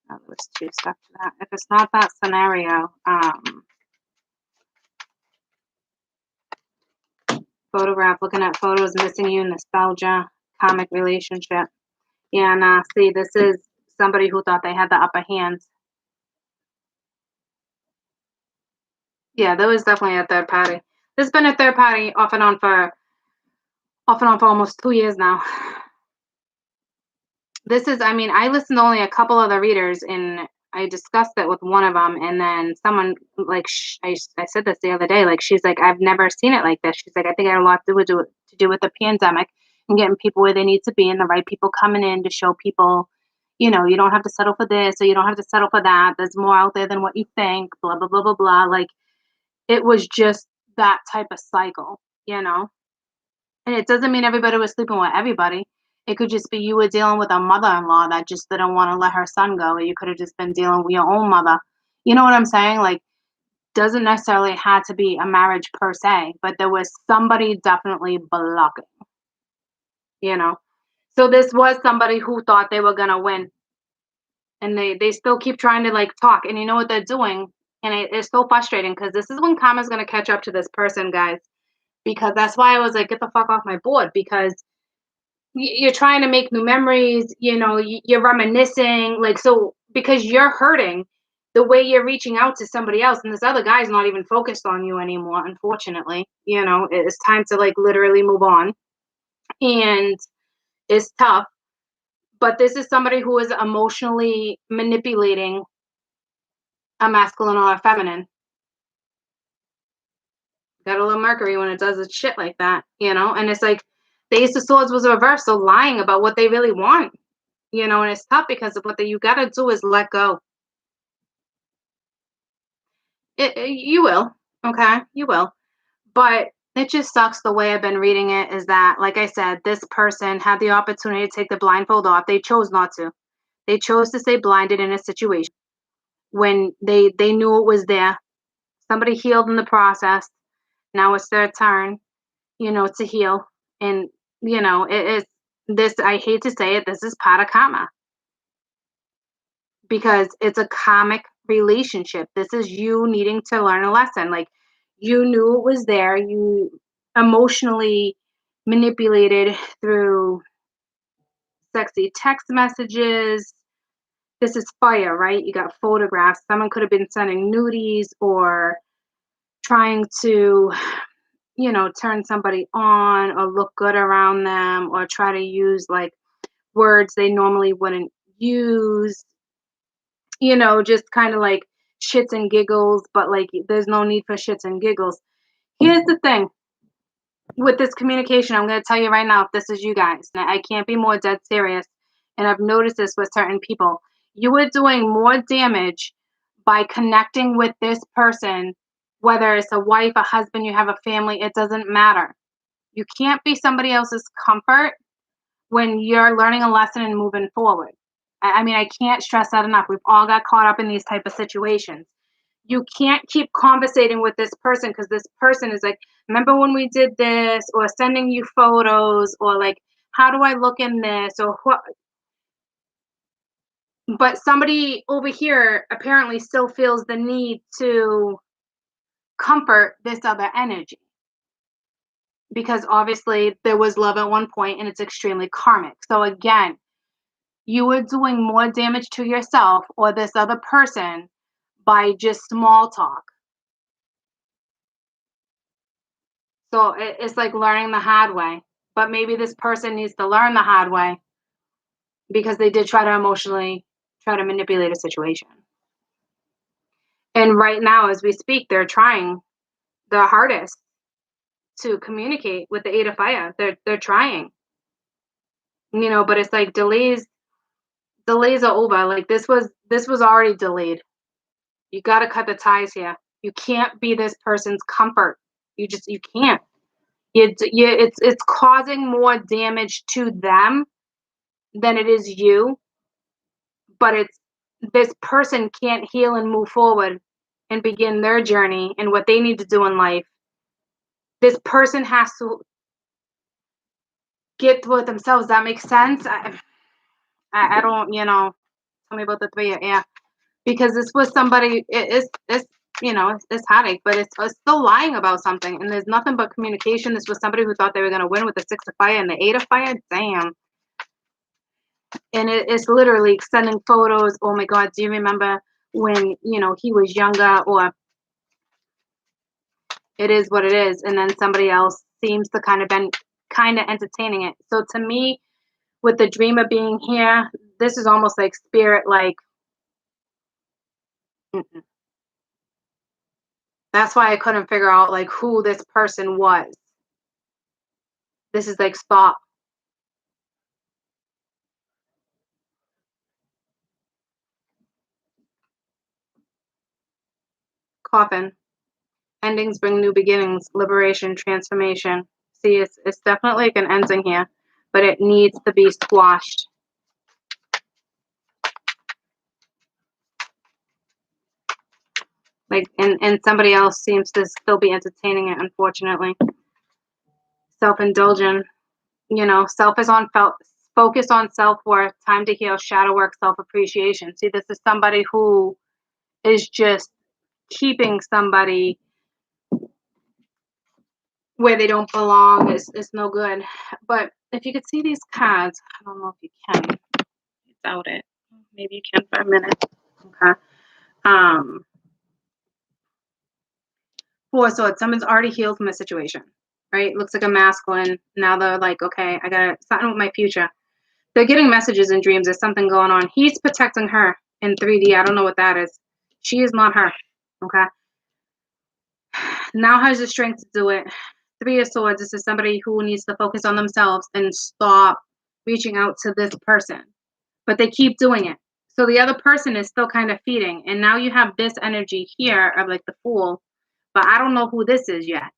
A: oh, there's 2 stuff to that. If it's not that scenario, photograph, looking at photos, missing you, nostalgia, karmic relationship. Yeah, nah, see, this is somebody who thought they had the upper hand. Yeah, there was definitely a third party. There's been a third party off and on for almost 2 years now. This is, I mean, I listened to only a couple of the readers, and I discussed it with one of them, and then someone, like, I said this the other day, like, she's like, I've never seen it like this. She's like, I think it had a lot to do with the pandemic and getting people where they need to be and the right people coming in to show people, you know, you don't have to settle for this or you don't have to settle for that. There's more out there than what you think, blah, blah, blah, blah, blah. Like, it was just that type of cycle, you know? And it doesn't mean everybody was sleeping with everybody. It could just be you were dealing with a mother-in-law that just didn't want to let her son go, or you could have just been dealing with your own mother. You know what I'm saying? Like, doesn't necessarily have to be a marriage per se, but there was somebody definitely blocking, you know? So this was somebody who thought they were gonna win, and they still keep trying to, like, talk, and you know what they're doing, and it's so frustrating because this is when karma's gonna catch up to this person, guys, because that's why I was like, "Get the fuck off my board," because you're trying to make new memories, you know, you're reminiscing, like, so because you're hurting the way you're reaching out to somebody else, and this other guy's not even focused on you anymore, unfortunately. You know, it's time to like literally move on, and it's tough. But this is somebody who is emotionally manipulating a masculine or a feminine. Got a little Mercury when it does its shit like that, you know, and it's like the Ace of Swords was reversed, so lying about what they really want. You know, and it's tough because of you gotta do is let go. You will, okay? You will. But it just sucks the way I've been reading it is that, like I said, this person had the opportunity to take the blindfold off. They chose not to. They chose to stay blinded in a situation when they knew it was there. Somebody healed in the process. Now it's their turn, you know, to heal. And, you know, it is this, I hate to say it, this is part of karma because it's a karmic relationship. This is you needing to learn a lesson. Like, you knew it was there. You emotionally manipulated through sexy text messages. This is fire, right? You got photographs. Someone could have been sending nudies or trying to, turn somebody on or look good around them or try to use like words they normally wouldn't use, just kind of like shits and giggles, but like there's no need for shits and giggles. Here's the thing with this communication, I'm going to tell you right now, if this is you guys, and I can't be more dead serious, and I've noticed this with certain people, you are doing more damage by connecting with this person, whether it's a wife, a husband, you have a family, it doesn't matter. You can't be somebody else's comfort when you're learning a lesson and moving forward. I mean, I can't stress that enough. We've all got caught up in these type of situations. You can't keep conversating with this person because this person is like, remember when we did this, or sending you photos, or like, how do I look in this, or what? But somebody over here apparently still feels the need to comfort this other energy because obviously there was love at one point and it's extremely karmic. So again, you are doing more damage to yourself or this other person by just small talk. So it's like learning the hard way. But maybe this person needs to learn the hard way because they did try to emotionally try to manipulate a situation. And right now, as we speak, they're trying the hardest to communicate with the Eight of Fire. They're trying, but it's like delays are over. Like this was already delayed. You got to cut the ties here. You can't be this person's comfort. You can't. It's causing more damage to them than it is you. But it's this person can't heal and move forward and begin their journey and what they need to do in life. This person has to get through it themselves. That makes sense. I don't, tell me about the three. Yeah, because this was somebody. It's it's heartache, but it's still lying about something, and there's nothing but communication. This was somebody who thought they were going to win with the Six of Fire and the Eight of Fire. Damn. And it's literally sending photos. Oh my God, do you remember when he was younger? Or it is what it is, and then somebody else seems to kind of entertaining it. So to me, with the dreamer being here, this is almost like spirit, like mm-mm. That's why I couldn't figure out like who this person was. This is like stop. Coffin. Endings bring new beginnings, liberation, transformation. See, it's definitely like an ending here, but it needs to be squashed. Like, and somebody else seems to still be entertaining it, unfortunately. Self-indulgent, self is on focus on self-worth, time to heal, shadow work, self-appreciation. See, this is somebody who is just keeping somebody where they don't belong is no good. But if you could see these cards, I don't know if you can. I doubt it. Maybe you can for a minute. Okay. Four Swords. Someone's already healed from a situation, right? Looks like a masculine. Now they're like, okay, I got something with my future. They're getting messages in dreams. There's something going on. He's protecting her in 3D. I don't know what that is. She is not her. Okay. Now has the strength to do it. Three of Swords. This is somebody who needs to focus on themselves and stop reaching out to this person. But they keep doing it. So the other person is still kind of feeding. And now you have this energy here of like the Fool. But I don't know who this is yet.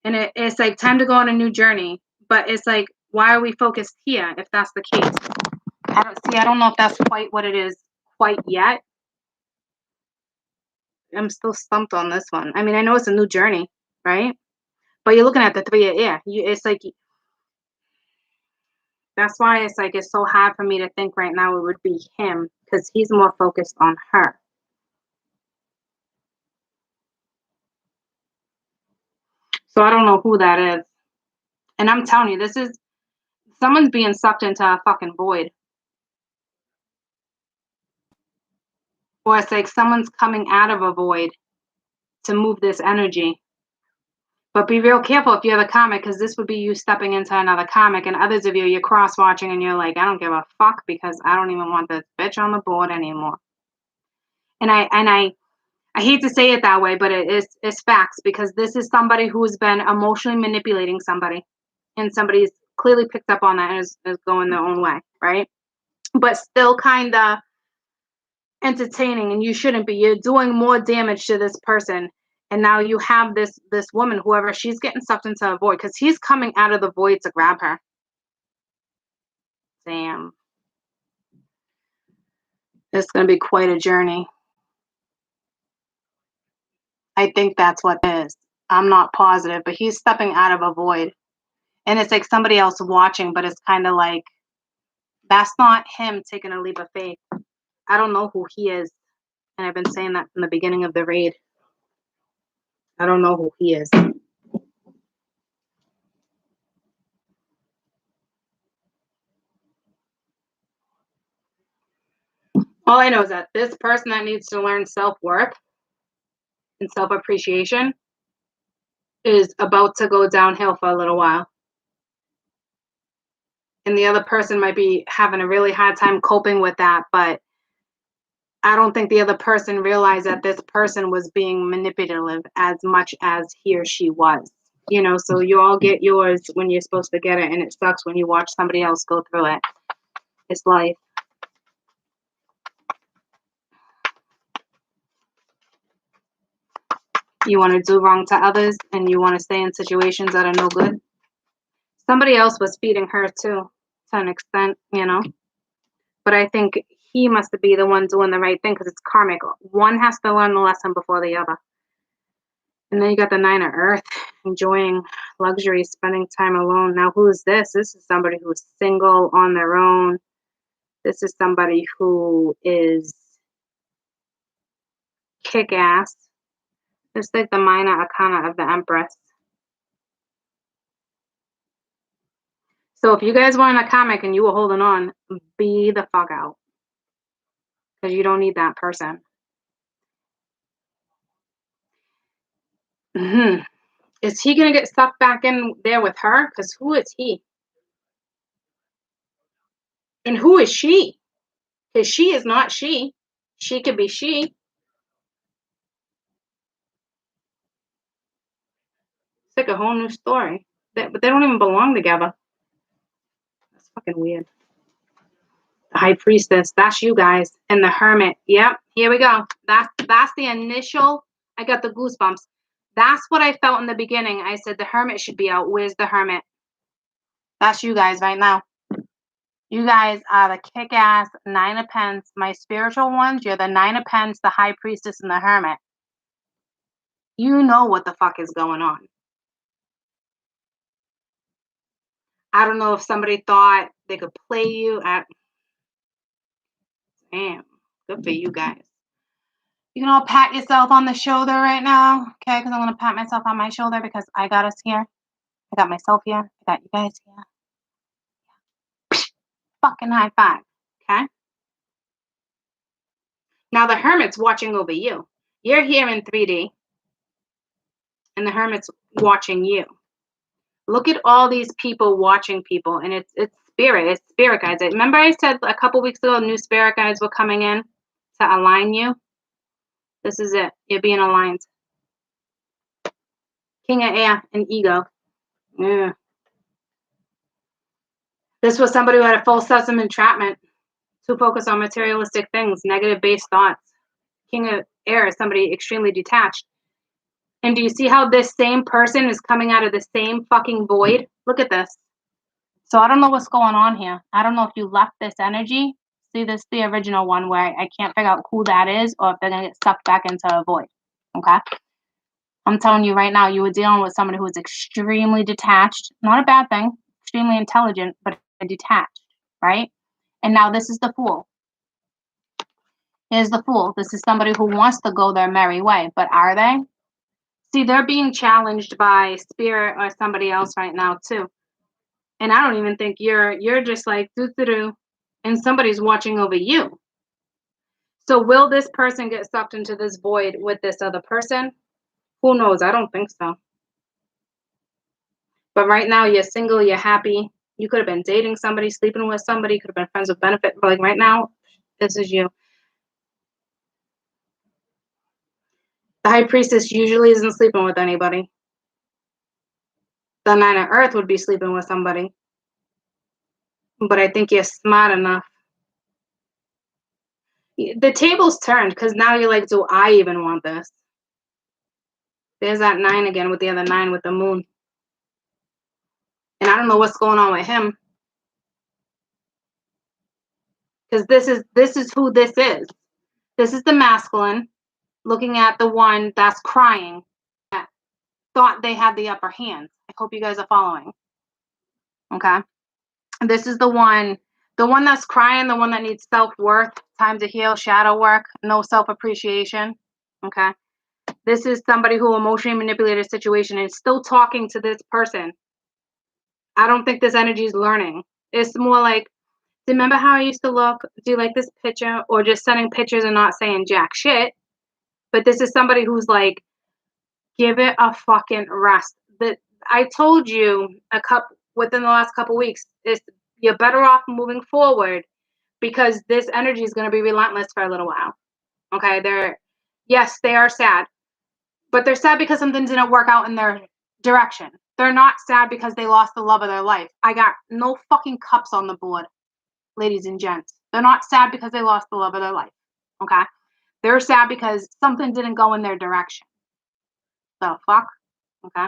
A: And it's like time to go on a new journey. But it's like, why are we focused here if that's the case? I don't know if that's quite what it is quite yet. I'm still stumped on this one. I mean, I know it's a new journey, right? But you're looking at the three of air. It's like That's why it's like it's so hard for me to think right now it would be him because he's more focused on her. So I don't know who that is. And I'm telling you, this is someone's being sucked into a fucking void. Or it's like someone's coming out of a void to move this energy. But be real careful if you're the comic, because this would be you stepping into another comic, and others of you're cross-watching, and you're like, I don't give a fuck because I don't even want this bitch on the board anymore. And I hate to say it that way, but it's facts, because this is somebody who's been emotionally manipulating somebody, and somebody's clearly picked up on that and is going their own way, right? But still kind of entertaining, and you shouldn't be. You're doing more damage to this person. And now you have this woman, whoever, she's getting sucked into a void because he's coming out of the void to grab her. Damn. It's going to be quite a journey. I think that's what it is. I'm not positive, but he's stepping out of a void. And it's like somebody else watching, but it's kind of like, that's not him taking a leap of faith. I don't know who he is. And I've been saying that from the beginning of the raid. I don't know who he is. All I know is that this person that needs to learn self-worth and self-appreciation is about to go downhill for a little while. And the other person might be having a really hard time coping with that, but I don't think the other person realized that this person was being manipulative as much as he or she was. You know, so you all get yours when you're supposed to get it, and it sucks when you watch somebody else go through it. It's life. You want to do wrong to others, and you want to stay in situations that are no good. Somebody else was feeding her too, to an extent, you know. But I think he must be the one doing the right thing because it's karmic. One has to learn the lesson before the other. And then you got the Nine of Earth, enjoying luxury, spending time alone. Now, who is this? This is somebody who's single, on their own. This is somebody who is kick-ass. It's like the minor arcana of the Empress. So if you guys were in a comic and you were holding on, be the fuck out. Because you don't need that person. Is he going to get sucked back in there with her? Because who is he? And who is she? Because she is not she. She could be she. It's like a whole new story. But they don't even belong together. That's fucking weird. The High Priestess. That's you guys. And the Hermit. Yep. Here we go. That's the initial. I got the goosebumps. That's what I felt in the beginning. I said the Hermit should be out. Where's the Hermit? That's you guys right now. You guys are the kick-ass Nine of Pentacles. My spiritual ones, you're the Nine of Pentacles, the High Priestess, and the Hermit. You know what the fuck is going on. I don't know if somebody thought they could play you at... Damn. Good for you guys. You can all pat yourself on the shoulder right now. Okay, because I'm going to pat myself on my shoulder because I got us here. I got myself here. I got you guys here. Fucking high five. Okay? Now the Hermit's watching over you. You're here in 3D. And the Hermit's watching you. Look at all these people watching people. And it's spirit. It's spirit guides. Remember I said a couple weeks ago new spirit guides were coming in to align you? This is it. You're being aligned. King of Air and ego. Yeah. This was somebody who had a full sense of entrapment. Too focused on materialistic things. Negative based thoughts. King of Air is somebody extremely detached. And do you see how this same person is coming out of the same fucking void? Look at this. So I don't know what's going on here. I don't know if you left this energy. See, this is the original one where I can't figure out who that is or if they're going to get sucked back into a void. Okay? I'm telling you right now, you were dealing with somebody who was extremely detached. Not a bad thing. Extremely intelligent, but They're detached, right? And now this is the Fool. Here's the Fool. This is somebody who wants to go their merry way, but are they? See, they're being challenged by spirit or somebody else right now too. And I don't even think you're just like doo-doo-doo, and somebody's watching over you. So will this person get sucked into this void with this other person? Who knows? I don't think so. But right now you're single, you're happy. You could have been dating somebody, sleeping with somebody, could have been friends with benefit. But like right now, this is you. The High Priestess usually isn't sleeping with anybody. The Nine of Earth would be sleeping with somebody. But I think you're smart enough. The table's turned because now you're like, do I even want this? There's that 9 again with the other 9 with the moon. And I don't know what's going on with him. Because this is who this is. This is the masculine looking at the one that's crying, that thought they had the upper hand. I hope you guys are following. Okay. This is the one that's crying, the one that needs self-worth, time to heal, shadow work, no self-appreciation. Okay. This is somebody who emotionally manipulated a situation and is still talking to this person. I don't think this energy is learning. It's more like, remember how I used to look? Do you like this picture? Or just sending pictures and not saying jack shit. But this is somebody who's like, give it a fucking rest. That I told you within the last couple weeks, is you're better off moving forward because this energy is going to be relentless for a little while. Okay, they are sad, but they're sad because something didn't work out in their direction. They're not sad because they lost the love of their life. I got no fucking cups on the board, ladies and gents. They're not sad because they lost the love of their life. Okay, they're sad because something didn't go in their direction. The fuck? Okay.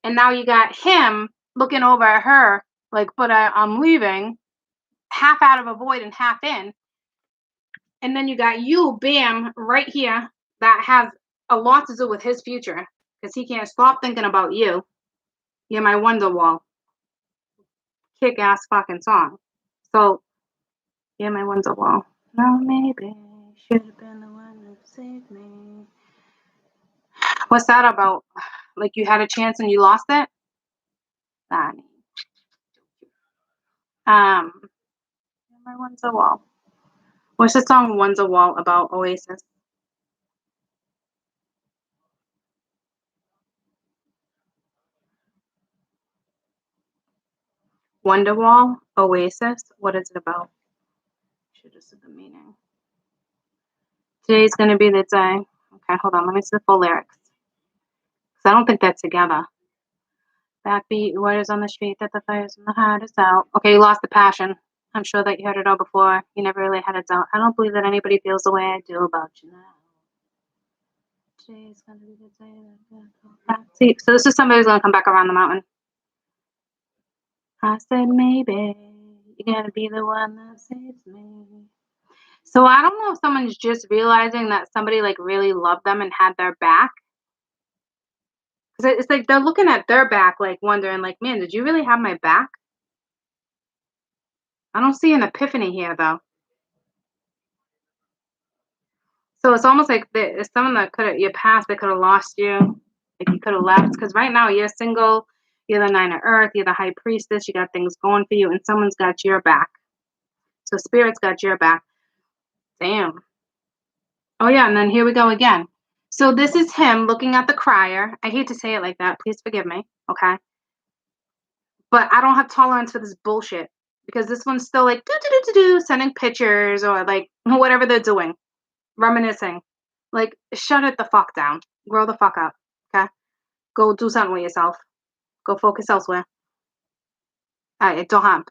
A: And now you got him looking over at her like, but I'm leaving, half out of a void and half in. And then you got you, bam, right here, that has a lot to do with his future because he can't stop thinking about you. You're my Wonderwall. Kick ass fucking song. So, you're my Wonderwall. No, maybe should have been the one who saved me. What's that about? Like you had a chance and you lost it? My Wonderwall. What's the song Wonderwall about Oasis? Wonderwall, Oasis. What is it about? Should have said the meaning. Today's gonna be the day. Okay, hold on. Let me see the full lyrics. Because I don't think that's together. Backbeat, waters on the street, that the fire's in the heart is out. Okay, you lost the passion. I'm sure that you heard it all before. You never really had a doubt. I don't believe that anybody feels the way I do about you now. Today's gonna be the day that see, so this is somebody who's gonna come back around the mountain. I said maybe you're gonna be the one that saves me. So I don't know if someone's just realizing that somebody like really loved them and had their back. Because it's like they're looking at their back, like wondering, like, man, did you really have my back? I don't see an epiphany here, though. So it's almost like it's someone that could have, your past, they could have lost you. Like you could have left. Because right now you're single, you're the 9 of Earth, you're the High Priestess, you got things going for you, and someone's got your back. So Spirit's got your back. Damn. Oh, yeah, and then here we go again. So this is him looking at the crier. I hate to say it like that. Please forgive me, okay? But I don't have tolerance for this bullshit because this one's still like sending pictures or like whatever they're doing, reminiscing. Like, shut it the fuck down. Grow the fuck up, okay? Go do something with yourself. Go focus elsewhere. I don't have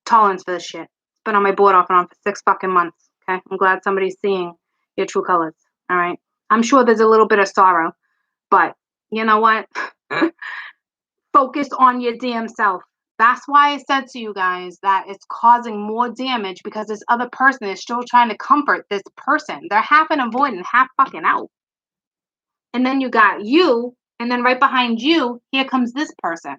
A: tolerance for this shit. It's been on my board off and on for 6 fucking months, okay? I'm glad somebody's seeing your true colors, all right? I'm sure there's a little bit of sorrow, but you know what? Focus on your damn self. That's why I said to you guys that it's causing more damage because this other person is still trying to comfort this person. They're half in a void and half fucking out. And then you got you, and then right behind you, here comes this person.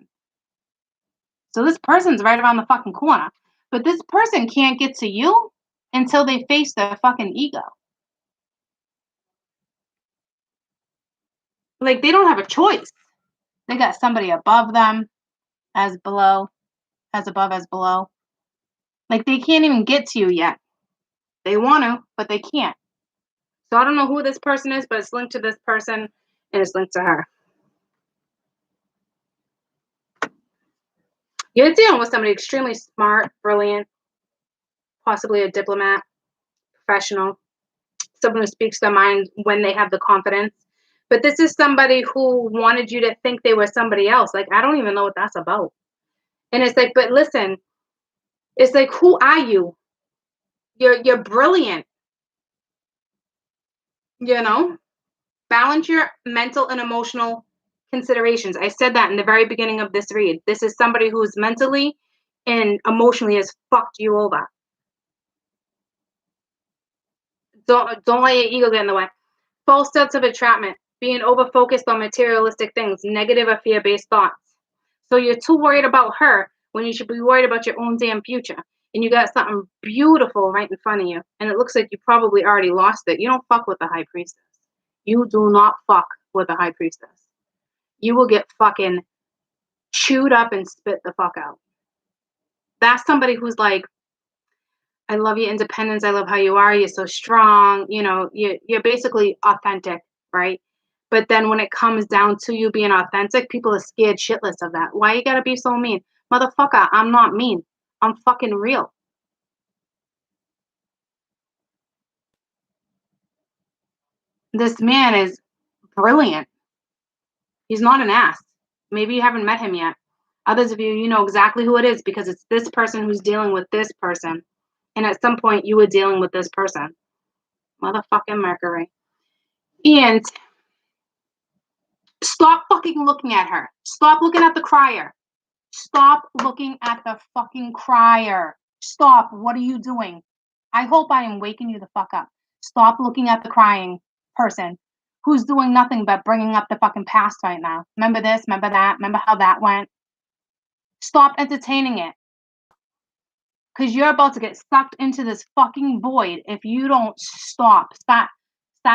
A: So this person's right around the fucking corner. But this person can't get to you until they face their fucking ego. Like, they don't have a choice. They got somebody above them, as below, as above, as below. Like, they can't even get to you yet. They want to, but they can't. So I don't know who this person is, but it's linked to this person, and it's linked to her. You're dealing with somebody extremely smart, brilliant, possibly a diplomat, professional, someone who speaks their mind when they have the confidence. But this is somebody who wanted you to think they were somebody else. Like, I don't even know what that's about. And it's like, but listen, it's like, who are you? You're brilliant. You know? Balance your mental and emotional considerations. I said that in the very beginning of this read. This is somebody who's mentally and emotionally has fucked you over. Don't let your ego get in the way. False sense of entrapment, being over focused on materialistic things, negative or fear based thoughts. So you're too worried about her when you should be worried about your own damn future. And you got something beautiful right in front of you. And it looks like you probably already lost it. You don't fuck with the high priestess. You do not fuck with the high priestess. You will get fucking chewed up and spit the fuck out. That's somebody who's like, I love your independence. I love how you are. You're so strong. You know, you're basically authentic, right? But then when it comes down to you being authentic, people are scared shitless of that. Why you gotta be so mean? Motherfucker, I'm not mean. I'm fucking real. This man is brilliant. He's not an ass. Maybe you haven't met him yet. Others of you, you know exactly who it is because it's this person who's dealing with this person. And at some point, you were dealing with this person. Motherfucking Mercury. And stop fucking looking at her. Stop looking at the crier. Stop looking at the fucking crier. Stop. What are you doing? I hope I am waking you the fuck up. Stop looking at the crying person who's doing nothing but bringing up the fucking past right now. Remember this? Remember that? Remember how that went? Stop entertaining it. Because you're about to get sucked into this fucking void if you don't stop. Stop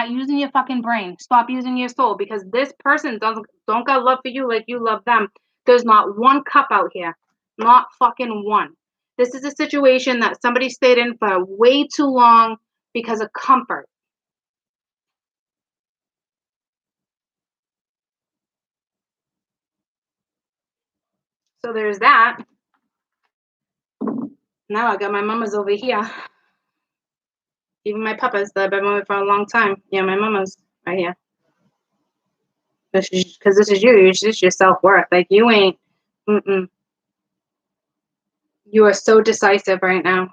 A: using your fucking brain. Stop using your soul because this person don't got love for you like you love them. There's not one cup out here. Not fucking one. This is a situation that somebody stayed in for way too long because of comfort. So there's that. Now I got my mamas over here. Even my papas that I've been with for a long time. Yeah, my mamas right here. Because this is you. This is your self-worth. Like, you ain't... You are so decisive right now.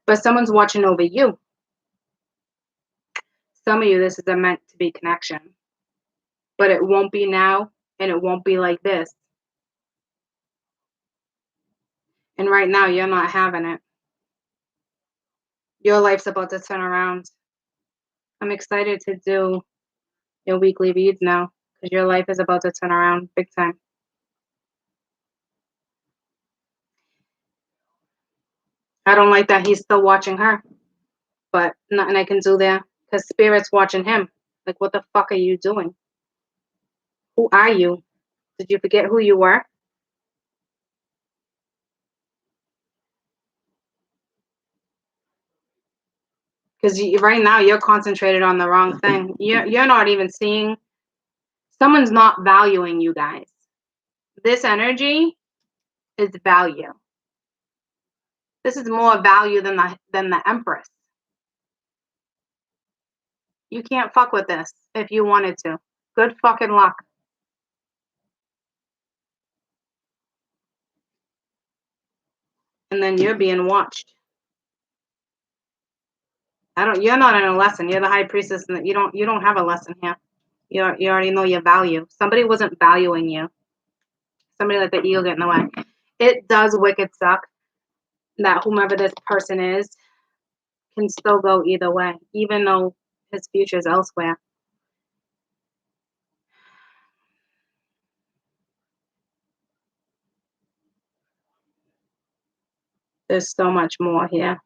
A: But someone's watching over you. Some of you, this is a meant-to-be connection. But it won't be now, and it won't be like this. And right now, you're not having it. Your life's about to turn around. I'm excited to do your weekly reads now. Because your life is about to turn around big time. I don't like that he's still watching her. But nothing I can do there. Because Spirit's watching him. Like, what the fuck are you doing? Who are you? Did you forget who you were? Because right now you're concentrated on the wrong thing. You're not even seeing. Someone's not valuing you guys. This energy is value. This is more value than the Empress. You can't fuck with this if you wanted to. Good fucking luck. And then you're being watched. You're not in a lesson. You're the high priestess, and you don't have a lesson here. You already know your value. Somebody wasn't valuing you. Somebody let the ego get in the way. It does wicked suck that whomever this person is can still go either way, even though his future is elsewhere. There's so much more here.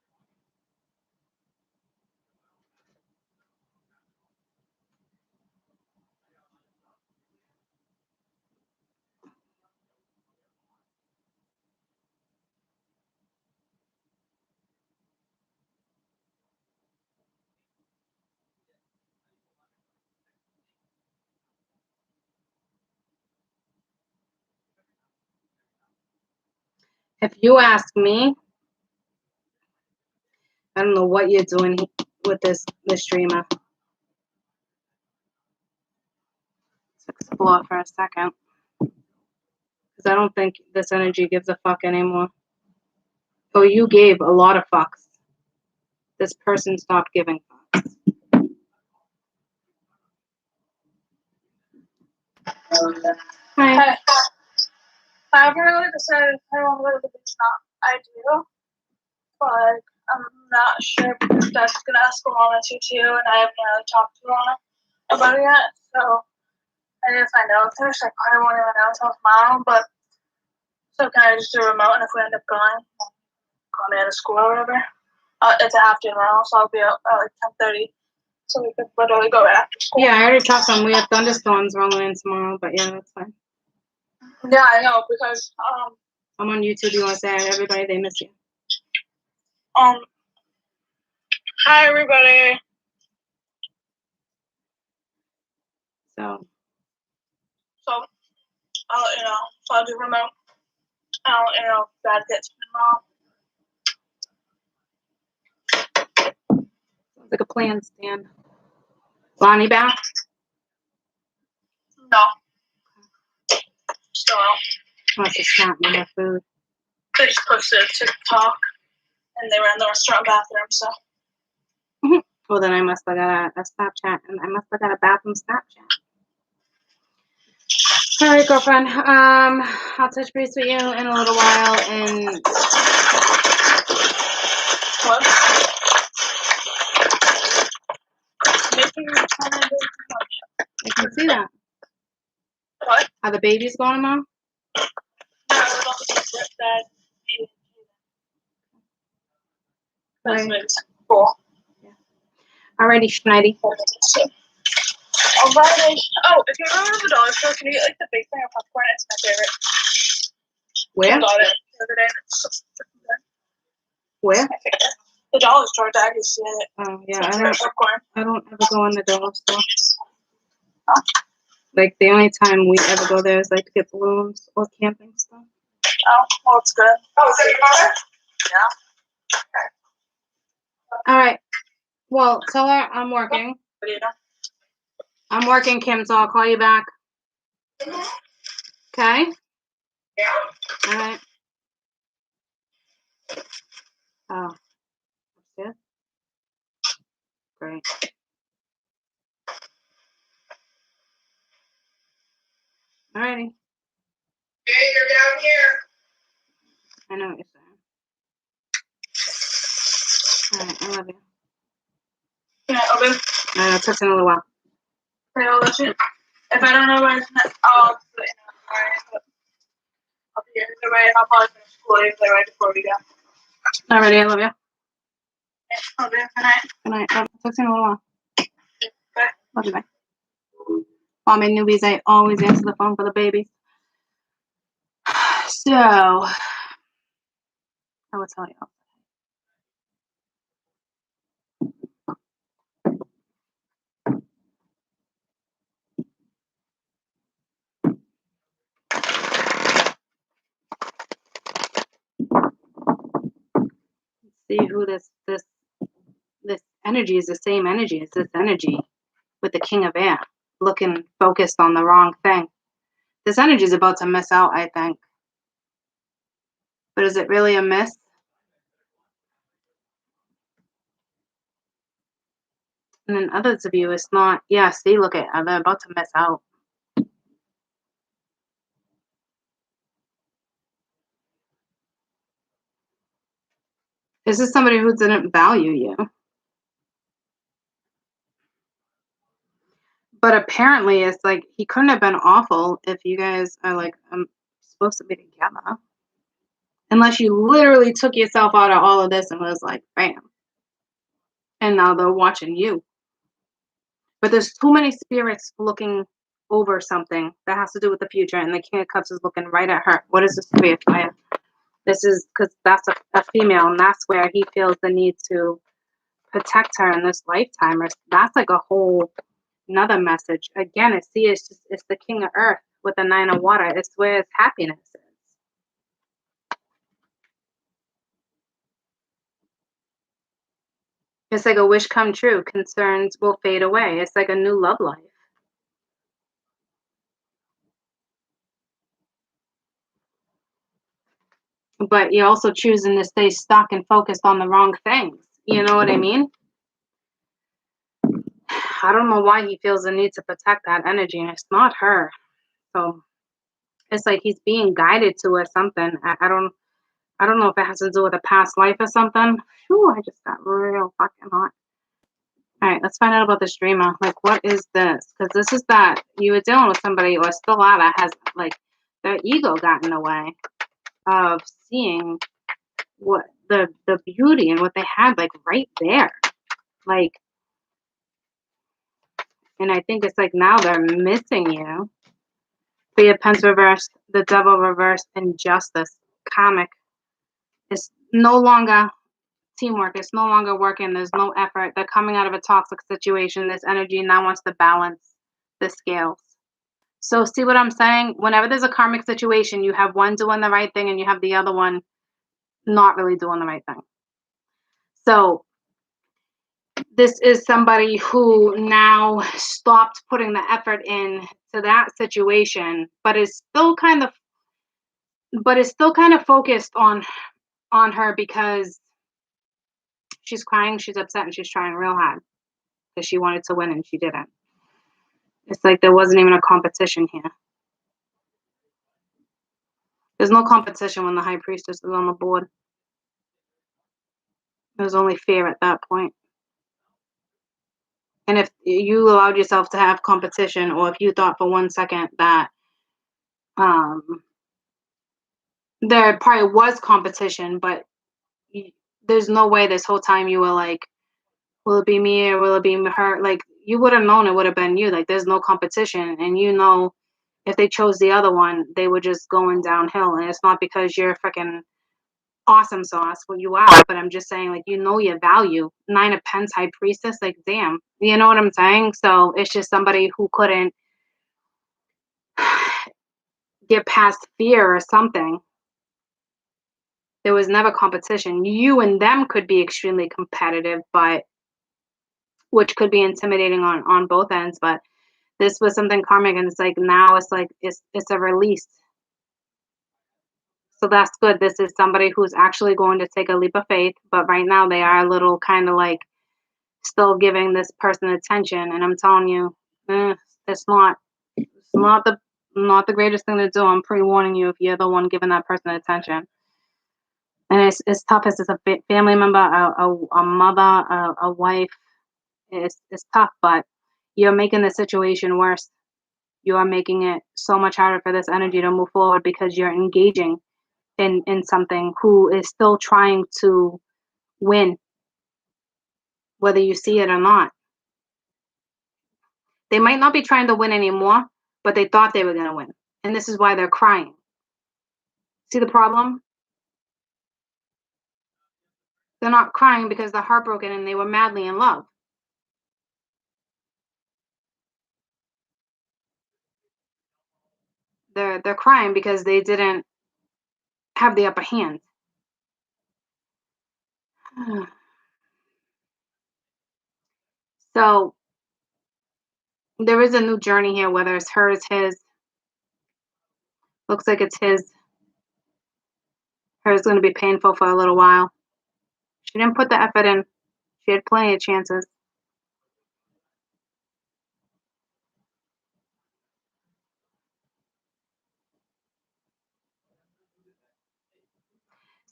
A: If you ask me, I don't know what you're doing with this streamer. Let's explore for a second. Because I don't think this energy gives a fuck anymore. Oh, you gave a lot of fucks. This person stopped giving fucks. Hi.
C: I've really decided I want to go to the beach now. I do, but I'm not sure because Dad's gonna ask Alana to too, and I haven't really talked to Alana about it yet. So I need to find out first. I probably won't even know until tomorrow, but so can I just do a remote? And if we end up going, call me out of school or whatever. It's a half day tomorrow, so I'll be out at like 10:30. So we could literally go right after school.
A: Yeah, I already talked to them. We have thunderstorms rolling in tomorrow, but yeah, that's fine.
C: Yeah, I know because
A: I'm on YouTube. You want to say hi to everybody? They miss you.
C: Hi everybody.
A: So
C: I'll let you know. So I'll do remote. I'll let you know if Dad gets tomorrow.
A: sounds like a plan, Stan. Lonnie back?
C: No. Still out.
A: Must have snapped me my food.
C: They just posted a TikTok, and they were in the restaurant bathroom, so.
A: Well, then I must have got a Snapchat, and I must have got a bathroom Snapchat. All right, girlfriend. I'll touch base with you in a little while, and
C: What? Making me kind of
A: I can see that.
C: What?
A: Are the babies going tomorrow?
C: No, I don't think that. That's
A: Right.
C: nice. Cool.
A: Alrighty, Schneidi.
C: Alrighty. Oh, if you ever go to the dollar store, can you get like the big thing of popcorn? It's my favorite.
A: Where?
C: I got it the other day. It's so freaking good.
A: Where?
C: My favorite. The dollar store, Dad used to get it.
A: Oh, yeah.
C: Popcorn.
A: I don't ever go in the dollar store.
C: Oh.
A: Like, the only time we ever go there is, like, to get balloons or camping stuff.
C: Oh, well, it's good. Oh, is that your mother? Yeah. Okay.
A: All right. Well, tell her I'm working.
C: What do you know?
A: I'm working, Kim, so I'll call you back. Okay?
C: Yeah.
A: All right. Oh. That's it? Great. Alrighty.
C: Hey, you're down here.
A: I know what you're saying. Alright, I love you.
C: Can I open?
A: I'll talk to you in a little while.
C: Can I open it? If I don't know where it's at, I'll put it in. Alright. I'll be here. I'll probably finish school right before we go.
A: Alrighty, I love you.
C: Okay, good night.
A: Good night. I'll talk to you in a little while.
C: Bye.
A: Love you, bye. All my newbies, I always answer the phone for the babies. So, I will tell you. See who this energy is. The same energy as this energy with the King of Air, looking focused on the wrong thing. This energy is about to miss out, I think. But is it really a miss? And then others of you, it's not. Yeah, see, look at they're about to miss out. This is somebody who didn't value you. But apparently, it's like he couldn't have been awful if you guys are like, I'm supposed to be together. Unless you literally took yourself out of all of this and was like, bam. And now they're watching you. But there's too many spirits looking over something that has to do with the future, and the King of Cups is looking right at her. What is this Three of Fire? This is because that's a female, and that's where he feels the need to protect her in this lifetime. Or that's like a whole another message. Again, it's the King of Earth with the Nine of Water. It's where his happiness is. It's like a wish come true. Concerns will fade away. It's like a new love life. But you're also choosing to stay stuck and focused on the wrong things. You know what I mean? I don't know why he feels the need to protect that energy, and it's not her. So it's like he's being guided to or something. I don't know if it has to do with a past life or something. Whew, I just got real fucking hot. All right, let's find out about this dreamer. Like, what is this? Because this is that you were dealing with somebody or still are that has, like, their ego got in the way of seeing what the beauty and what they had, like, right there. Like, and I think it's like now they're missing you. Three of Pence reversed, the Devil reversed, and Justice. Karmic. It's no longer teamwork. It's no longer working. There's no effort. They're coming out of a toxic situation. This energy now wants to balance the scales. So see what I'm saying? Whenever there's a karmic situation, you have one doing the right thing and you have the other one not really doing the right thing. So this is somebody who now stopped putting the effort in to that situation, but is still kind of focused on her because she's crying, she's upset, and she's trying real hard because she wanted to win and she didn't. It's like there wasn't even a competition here. There's no competition when the High Priestess is on the board. There's only fear at that point. And if you allowed yourself to have competition, or if you thought for 1 second that there probably was competition, but there's no way this whole time you were like, will it be me or will it be her? Like, you would have known it would have been you. Like, there's no competition. And you know, if they chose the other one, they were just going downhill. And it's not because you're freaking awesome sauce, well, you are, but I'm just saying, like, you know your value. Nine of Pence, High Priestess, like, damn. You know what I'm saying? So it's just somebody who couldn't get past fear or something. There was never competition. You and them could be extremely competitive, but which could be intimidating on both ends. But this was something karmic, and it's like now it's like it's a release. So that's good. This is somebody who's actually going to take a leap of faith, but right now they are a little kind of like still giving this person attention. And I'm telling you, it's not the greatest thing to do. I'm pre-warning you if you're the one giving that person attention. And it's tough as it's a family member, a mother, a wife. It's tough, but you're making the situation worse. You are making it so much harder for this energy to move forward because you're engaging in something who is still trying to win, whether you see it or not. They might not be trying to win anymore, but they thought they were going to win. And this is why they're crying. See the problem? They're not crying because they're heartbroken and they were madly in love. They're crying because they didn't have the upper hand. So there is a new journey here, whether it's hers, his. Looks like it's his. Hers going to be painful for a little while. She didn't put the effort in. She had plenty of chances.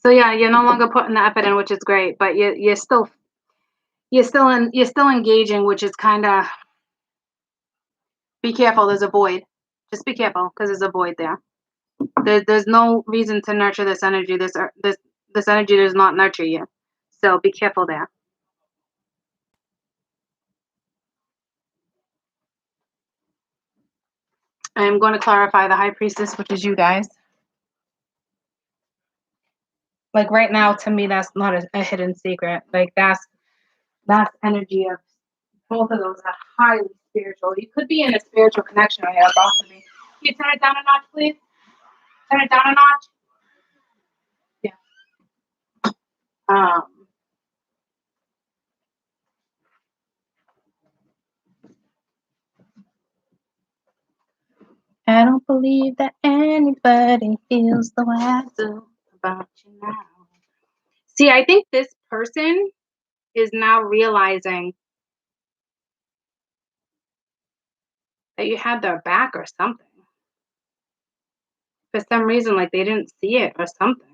A: So yeah, you're no longer putting the effort in, which is great, but you're still engaging, which is kind of, be careful. There's a void. Just be careful because there's a void there. There's no reason to nurture this energy. This energy does not nurture you. So be careful there. I am going to clarify the High Priestess, which is you guys. Like right now, to me, that's not a hidden secret. Like that's energy of both of those are highly spiritual. You could be in a spiritual connection or you're about to be. Can you turn it down a notch, please? Turn it down a notch. Yeah. I don't believe that anybody feels the way I do about you now. See, I think this person is now realizing that you had their back or something. For some reason, like they didn't see it or something.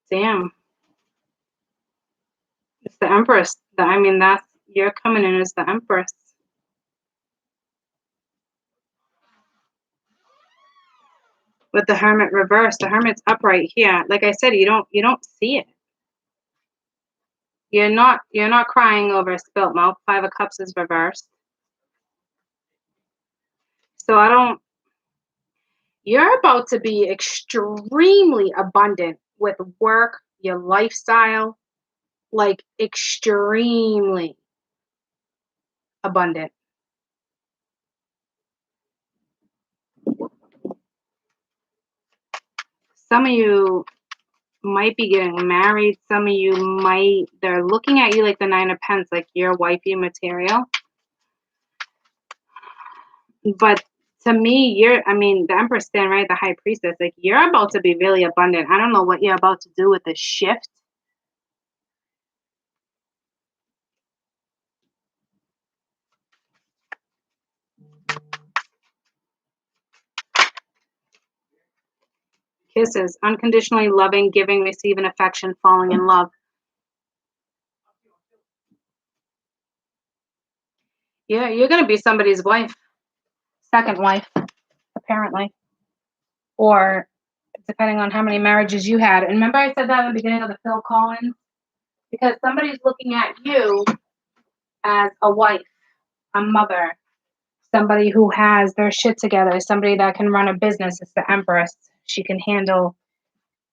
A: Damn. It's the Empress. I mean, that's you're coming in as the Empress. With the Hermit reversed, the Hermit's upright here. Like I said, you don't see it. You're not crying over spilt milk. 5 of Cups is reversed. So you're about to be extremely abundant with work, your lifestyle, like extremely abundant. Some of you might be getting married. Some of you they're looking at you like the 9 of Pentacles, like you're wifey material. But to me, the Empress stand right, the High Priestess, like you're about to be really abundant. I don't know what you're about to do with this shift. Kisses, unconditionally loving, giving, receiving affection, falling in love. Yeah, you're going to be somebody's wife. Second wife, apparently. Or depending on how many marriages you had. And remember I said that at the beginning of the Phil Collins? Because somebody's looking at you as a wife, a mother, somebody who has their shit together, somebody that can run a business. It's the Empress. She can handle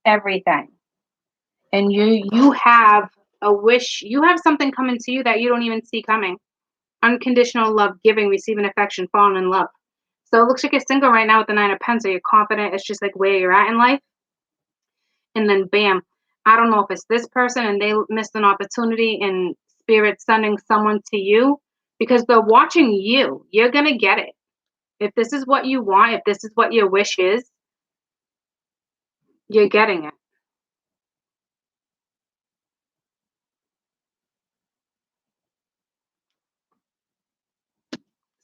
A: everything. And you have a wish, you have something coming to you that you don't even see coming. Unconditional love, giving, receiving affection, falling in love. So it looks like you're single right now with the 9 of Pentacles. You're confident. It's just like where you're at in life. And then bam, I don't know if it's this person and they missed an opportunity and spirit sending someone to you because they're watching you. You're going to get it. If this is what you want, if this is what your wish is, you're getting it.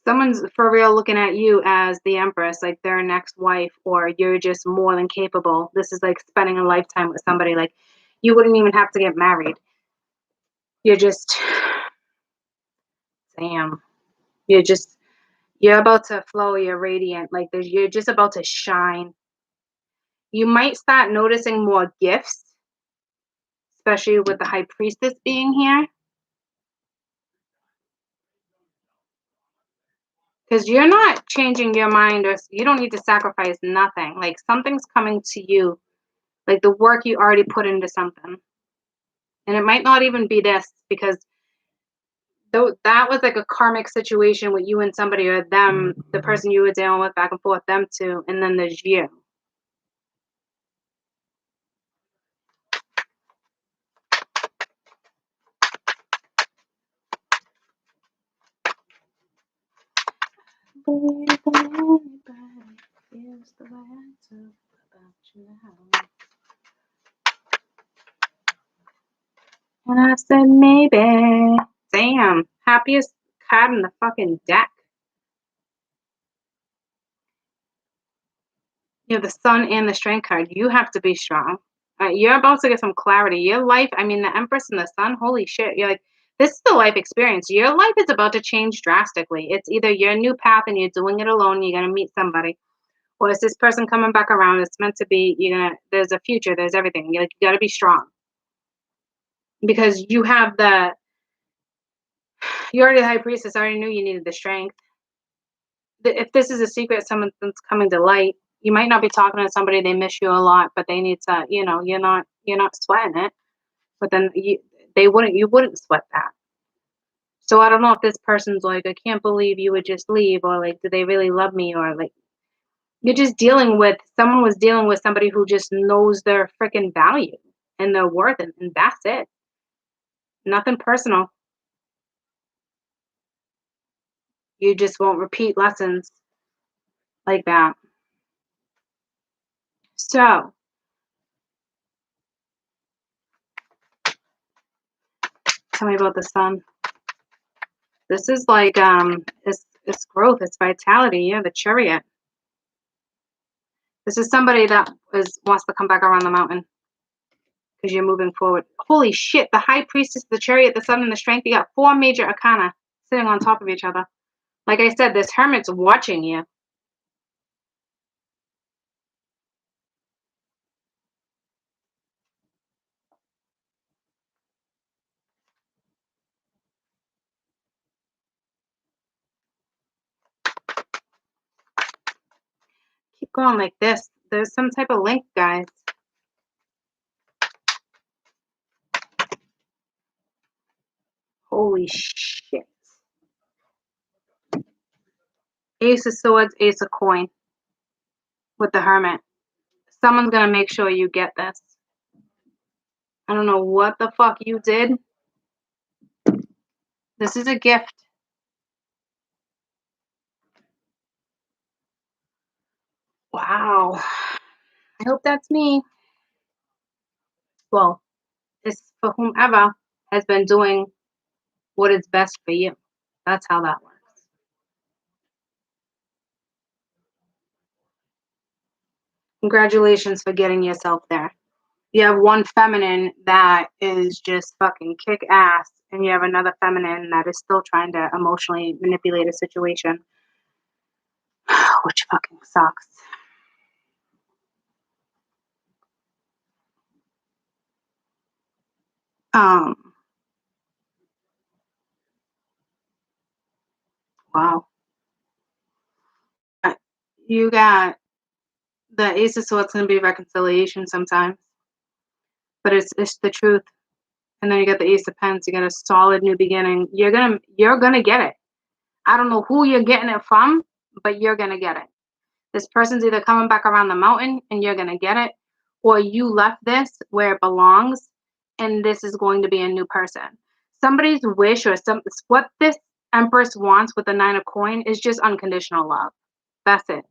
A: Someone's for real looking at you as the Empress, like their next wife, or you're just more than capable. This is like spending a lifetime with somebody. Like you wouldn't even have to get married. You're just, damn. You're about to flow. You're radiant. Like you're just about to shine. You might start noticing more gifts, especially with the High Priestess being here. Because you're not changing your mind, or you don't need to sacrifice nothing. Like something's coming to you, like the work you already put into something. And it might not even be this, because that was like a karmic situation with you and somebody, or them, the person you were dealing with, back and forth, them two, and then there's you. And I said, maybe. Damn. Happiest card in the fucking deck. You have the Sun and the Strength card. You have to be strong. You're about to get some clarity. Your life, I mean, the Empress and the Sun, holy shit. You're like, this is the life experience. Your life is about to change drastically. It's either your new path and you're doing it alone, you're going to meet somebody, or is this person coming back around? It's meant to be, there's a future, there's everything. You're like, you got to be strong. Because you have you're already the High Priestess. I already knew you needed the strength. If this is a secret, someone's coming to light. You might not be talking to somebody, they miss you a lot, but they need to, you're not sweating it. But then you wouldn't sweat that. So I don't know if this person's like, I can't believe you would just leave, or like, do they really love me? Or like, someone was dealing with somebody who just knows their freaking value and their worth, and that's it. Nothing personal. You just won't repeat lessons like that. So, tell me about the Sun. This is like, it's growth, it's vitality. Yeah, the Chariot. This is somebody that wants to come back around the mountain because you're moving forward. Holy shit, the High Priestess, the Chariot, the Sun, and the Strength. You got 4 major arcana sitting on top of each other. Like I said, this Hermit's watching you. Keep going like this. There's some type of link, guys. Holy shit. Ace of Swords, Ace of Coin with the Hermit. Someone's going to make sure you get this. I don't know what the fuck you did. This is a gift. Wow. I hope that's me. Well, it's for whomever has been doing what is best for you. That's how that works. Congratulations for getting yourself there. You have one feminine that is just fucking kick ass, and you have another feminine that is still trying to emotionally manipulate a situation, which fucking sucks. Wow. You got the Ace of Swords, going to be reconciliation sometimes, but it's the truth. And then you got the Ace of Pents. You got a solid new beginning. You're gonna get it. I don't know who you're getting it from, but you're gonna get it. This person's either coming back around the mountain and you're gonna get it, or you left this where it belongs, and this is going to be a new person. Somebody's wish, or what this Empress wants with the 9 of Coin is just unconditional love. That's it.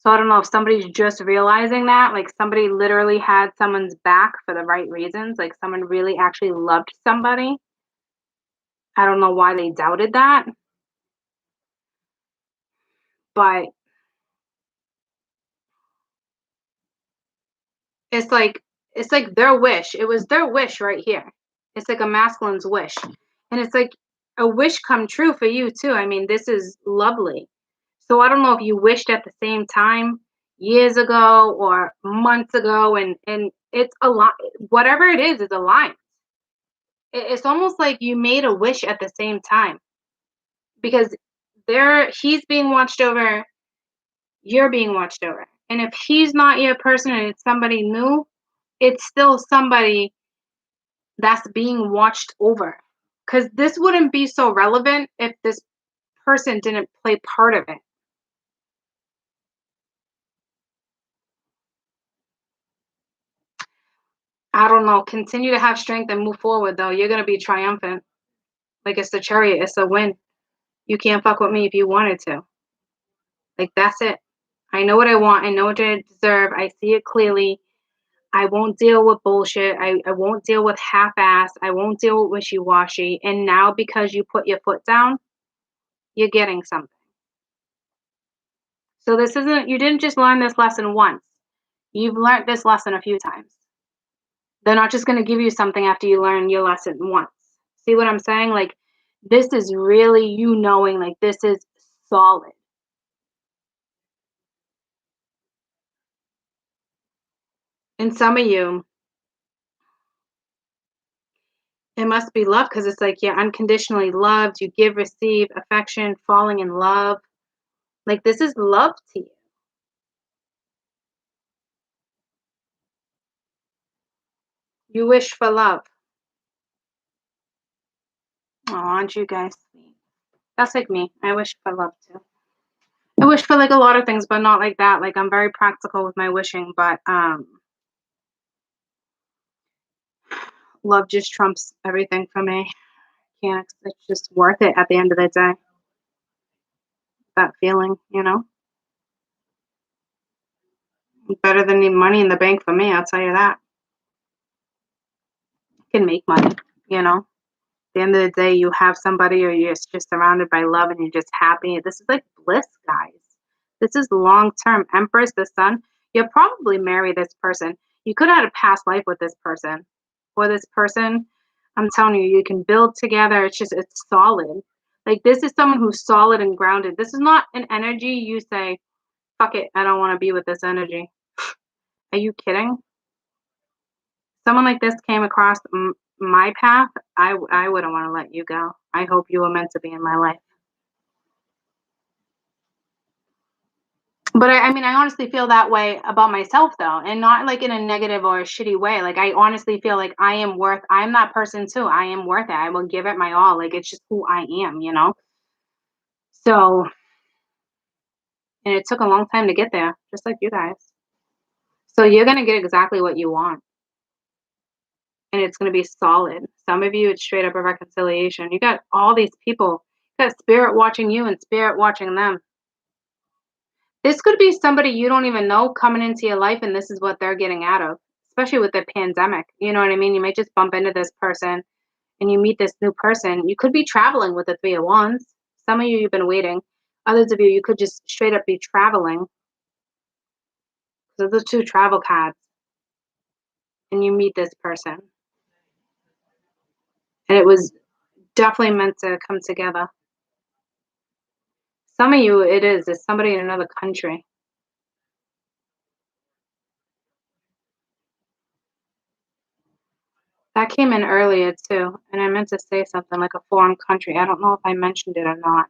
A: So I don't know if somebody's just realizing that, like somebody literally had someone's back for the right reasons, like someone really actually loved somebody. I don't know why they doubted that, but it's like their wish. It was their wish right here. It's like a masculine's wish, and it's like a wish come true for you too. I mean, this is lovely. So I don't know if you wished at the same time years ago or months ago, and it's a lot. Whatever it is aligned. It's almost like you made a wish at the same time, because he's being watched over, you're being watched over. And if he's not your person and it's somebody new, it's still somebody that's being watched over. Because this wouldn't be so relevant if this person didn't play part of it. I don't know. Continue to have strength and move forward, though. You're going to be triumphant. Like it's the Chariot. It's a win. You can't fuck with me if you wanted to. Like, that's it. I know what I want. I know what I deserve. I see it clearly. I won't deal with bullshit. I won't deal with half-ass. I won't deal with wishy-washy. And now because you put your foot down, you're getting something. So this isn't, you didn't just learn this lesson once. You've learned this lesson a few times. They're not just going to give you something after you learn your lesson once. See what I'm saying? Like, this is really you knowing, like, this is solid. And some of you, it must be love because it's like you're unconditionally loved. You give, receive affection, falling in love. Like, this is love to you. You wish for love. Oh, aren't you guys sweet? That's like me. I wish for love too. I wish for like a lot of things, but not like that. Like, I'm very practical with my wishing, but love just trumps everything for me. It's just worth it at the end of the day. That feeling, you know? Better than the money in the bank for me, I'll tell you that. You can make money, you know? At the end of the day, you have somebody or you're just surrounded by love and you're just happy. This is like bliss, guys. This is long term. Empress, the sun. You'll probably marry this person. You could have had a past life with this person. For this person, I'm telling you, you can build together. It's solid. Like, this is someone who's solid and grounded. This is not an energy you say, fuck it, I don't want to be with this energy. Are you kidding? Someone like this came across my path. I wouldn't want to let you go. I hope you were meant to be in my life. But I mean, I honestly feel that way about myself, though, and not like in a negative or a shitty way. Like, I honestly feel like I'm that person too. I am worth it. I will give it my all. Like, it's just who I am, you know? So, and it took a long time to get there, just like you guys. So you're going to get exactly what you want. And it's going to be solid. Some of you, it's straight up a reconciliation. You got all these people. You got spirit watching you and spirit watching them. This could be somebody you don't even know coming into your life, and this is what they're getting out of, especially with the pandemic. You know what I mean? You might just bump into this person and you meet this new person. You could be traveling with the Three of Wands. Some of you, you've been waiting. Others of you, you could just straight up be traveling. So the two travel cards. And you meet this person. And it was definitely meant to come together. Some of you, it's somebody in another country. That came in earlier too, and I meant to say something like a foreign country. I don't know if I mentioned it or not.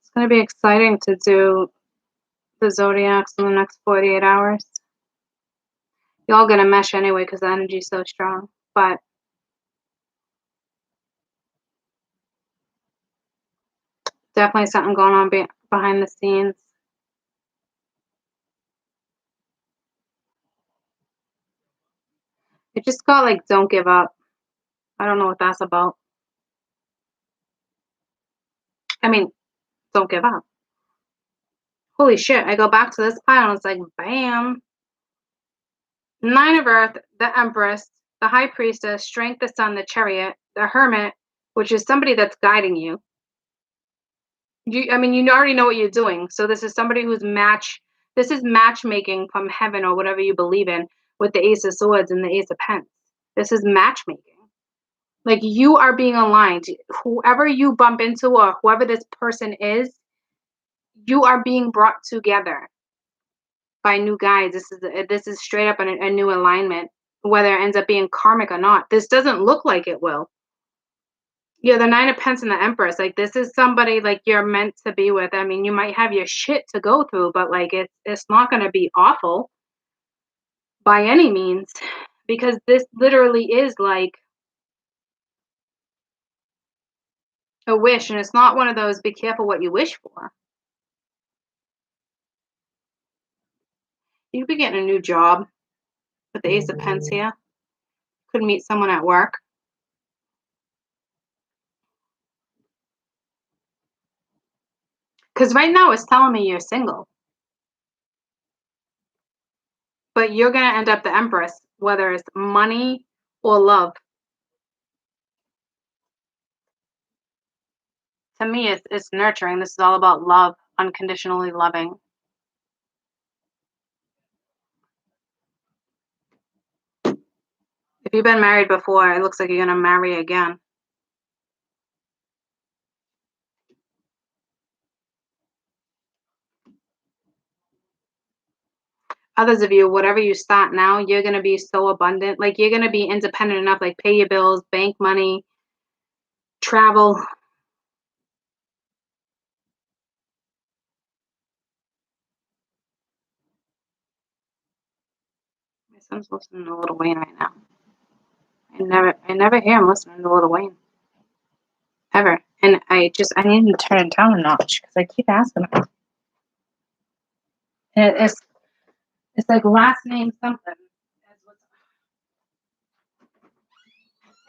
A: It's going to be exciting to do the Zodiacs in the next 48 hours. You're all going to mesh anyway because the energy's so strong, but definitely something going on behind the scenes. It just got like, don't give up. I don't know what that's about. I mean, don't give up. Holy shit, I go back to this pile and it's like, bam. Nine of Earth, the Empress, the High Priestess, Strength, the Sun, the Chariot, the Hermit, which is somebody that's guiding you. I mean, you already know what you're doing. So this is somebody this is matchmaking from heaven or whatever you believe in with the Ace of Swords and the Ace of Pence. This is matchmaking. Like, you are being aligned. Whoever you bump into or whoever this person is, you are being brought together by new guides. This is straight up a new alignment, whether it ends up being karmic or not. This doesn't look like it will. Yeah, the Nine of Pence and the Empress. Like, this is somebody like you're meant to be with. I mean, you might have your shit to go through, but like it's not going to be awful by any means, because this literally is like a wish, and it's not one of those be careful what you wish for. You could be getting a new job with the Ace of Pence here. Could meet someone at work. Because right now it's telling me you're single. But you're going to end up the Empress, whether it's money or love. To me, it's nurturing. This is all about love, unconditionally loving. If you've been married before, it looks like you're going to marry again. Others of you, whatever you start now, you're going to be so abundant. Like, you're going to be independent enough, like pay your bills, bank money, travel. My son's listening to Lil Wayne right now. I never hear him listening to Lil Wayne. Ever. And I need to turn it down a notch because I keep asking him. And it's like last name something.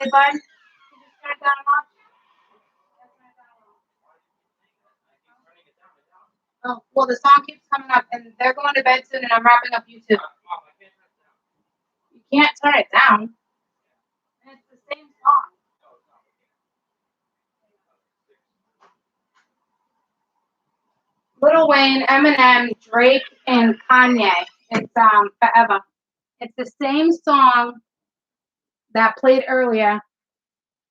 A: Hey, bud, can you just turn it down a notch? Oh, well, the song keeps coming up, and they're going to bed soon, and I'm wrapping up YouTube. You can't turn it down. And it's the same song. Lil Wayne, Eminem, Drake, and Kanye. It's Forever. It's the same song that played earlier,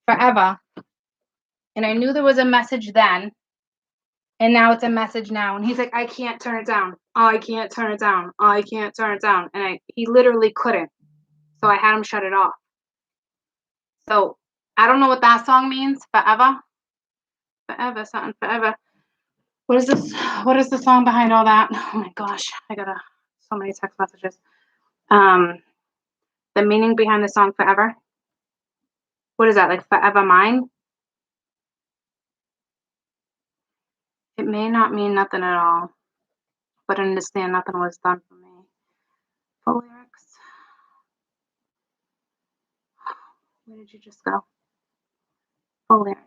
A: Forever. And I knew there was a message then, and now it's a message now. And he's like, I can't turn it down. Oh, I can't turn it down. Oh, I can't turn it down. And he literally couldn't. So I had him shut it off. So I don't know what that song means. Forever. Forever, something, forever. What is this? What is the song behind all that? Oh my gosh, I got so many text messages. The meaning behind the song Forever. What is that, like forever mine? It may not mean nothing at all, but understand nothing was done for me. Full lyrics. Where did you just go? Full lyrics.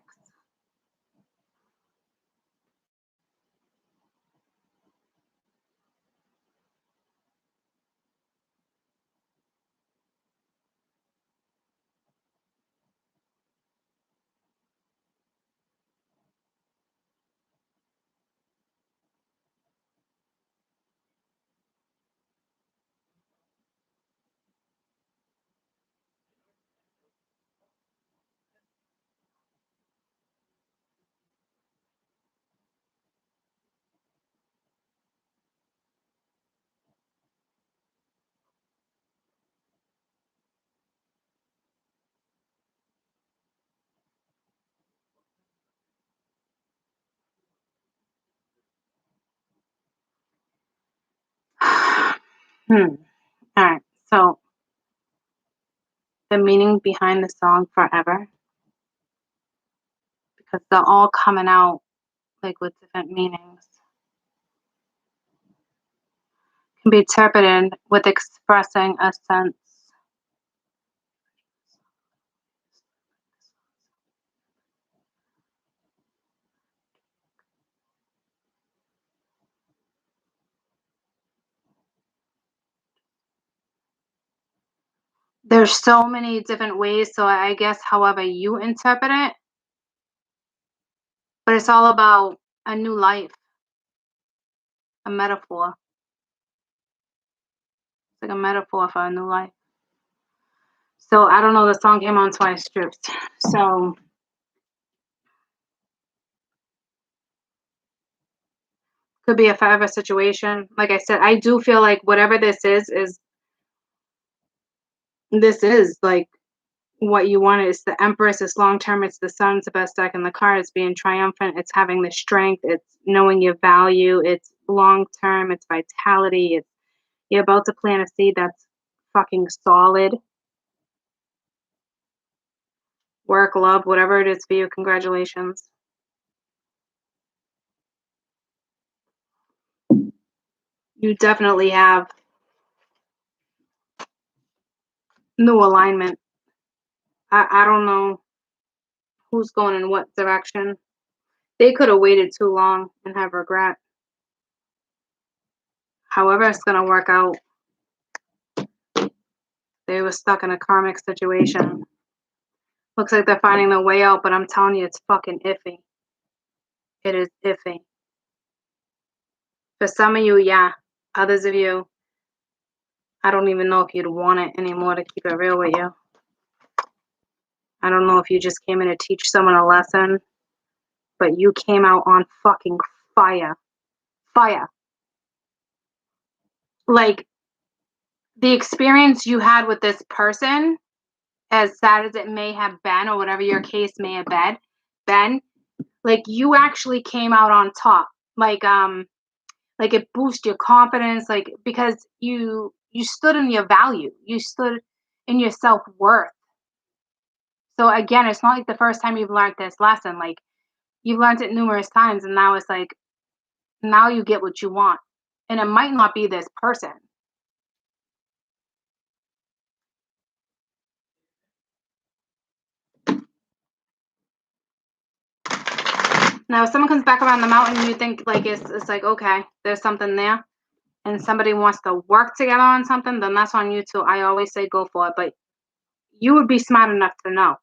A: All right. So the meaning behind the song Forever, because they're all coming out like with different meanings, can be interpreted with expressing a sense. There's so many different ways, so I guess however you interpret it, but it's all about a new life, a metaphor. It's like a metaphor for a new life. So I don't know, the song came on twice stripped. So could be a forever situation. Like I said, I do feel like whatever this is like what you want. It's the Empress, it's long term, it's the Sun, it's the best deck in the card, it's being triumphant, it's having the strength, it's knowing your value, it's long term, it's vitality, it's you're about to plant a seed that's fucking solid. Work, love, whatever it is for you, congratulations. You definitely have new alignment. I don't know who's going in what direction. They could have waited too long and have regret. However it's going to work out, they were stuck in a karmic situation. Looks like they're finding their way out, but I'm telling you, it's fucking iffy. It is iffy. For some of you, yeah. Others of you, I don't even know if you'd want it anymore, to keep it real with you. I don't know if you just came in to teach someone a lesson, but you came out on fucking fire. Fire. Like, the experience you had with this person, as sad as it may have been, or whatever your case may have been, like, you actually came out on top. Like it boosted your confidence, like, because you stood in your value. You stood in your self-worth. So again, it's not like the first time you've learned this lesson. Like, you've learned it numerous times, and now it's like, now you get what you want. And it might not be this person. Now, if someone comes back around the mountain, you think, like, it's like, okay, there's something there, and somebody wants to work together on something, then that's on you too. I always say go for it, but you would be smart enough to know.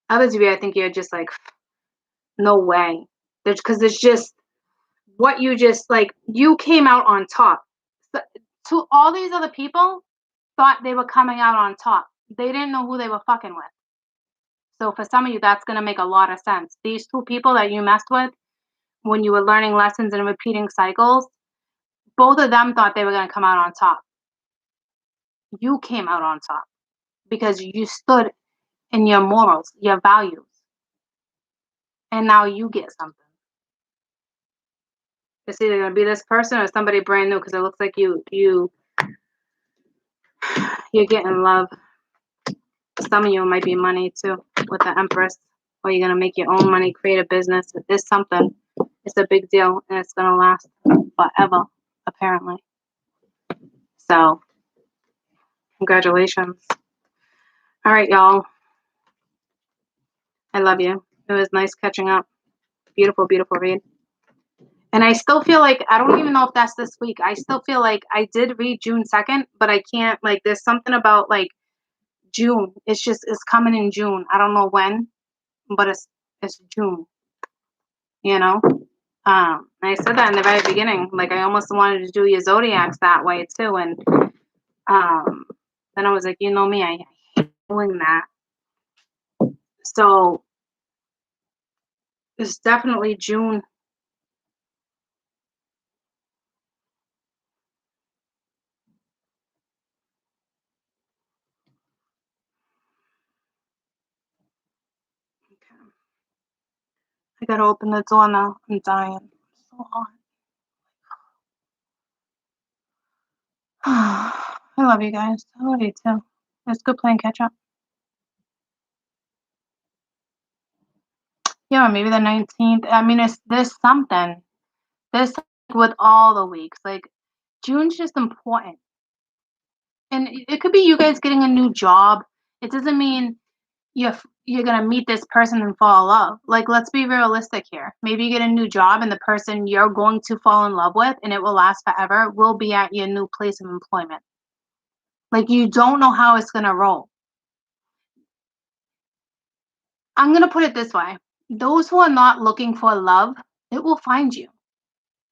A: Others of you, I think you're just like, no way. Because it's just what you just, like, you came out on top. So, to all these other people thought they were coming out on top. They didn't know who they were fucking with. So for some of you, that's going to make a lot of sense. These two people that you messed with when you were learning lessons and repeating cycles, both of them thought they were going to come out on top. You came out on top because you stood in your morals, your values. And now you get something. It's either going to be this person or somebody brand new, because it looks like you're getting love. Some of you might be money too, with the Empress, or you're going to make your own money, create a business. It's something. It's a big deal, and it's going to last forever, apparently. So, congratulations. All right, y'all. I love you. It was nice catching up. Beautiful, beautiful read. And I still feel like, I don't even know if that's this week. I still feel like I did read June 2nd, but I can't, like, there's something about, like, June. It's coming in June. I don't know when, but it's June, you know? And I said that in the very beginning. Like, I almost wanted to do your Zodiacs that way too. And then I was like, you know me, I hate doing that. So it's definitely June. Okay. I gotta open the door now. I'm dying. It's so hot. I love you guys. I love you too. It's good playing catch up. Yeah, maybe the 19th. I mean, there's something. There's something with all the weeks. Like, June's just important. And it could be you guys getting a new job. It doesn't mean you're gonna meet this person and fall in love. Like, let's be realistic here. Maybe you get a new job, and the person you're going to fall in love with, and it will last forever, will be at your new place of employment. Like, you don't know how it's gonna roll. I'm gonna put it this way. Those who are not looking for love, it will find you.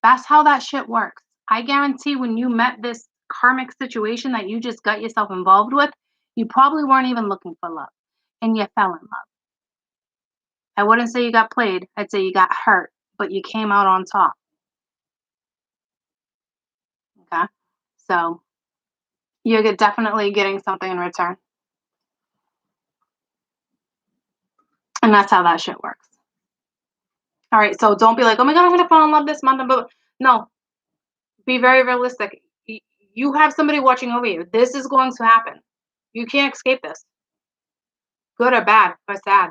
A: That's how that shit works. I guarantee when you met this karmic situation that you just got yourself involved with, you probably weren't even looking for love, and you fell in love. I wouldn't say you got played. I'd say you got hurt, but you came out on top. Okay? So you're definitely getting something in return. And that's how that shit works. All right, so don't be like, oh my God, I'm going to fall in love this month. But no, be very realistic. You have somebody watching over you. This is going to happen. You can't escape this. Good or bad or sad.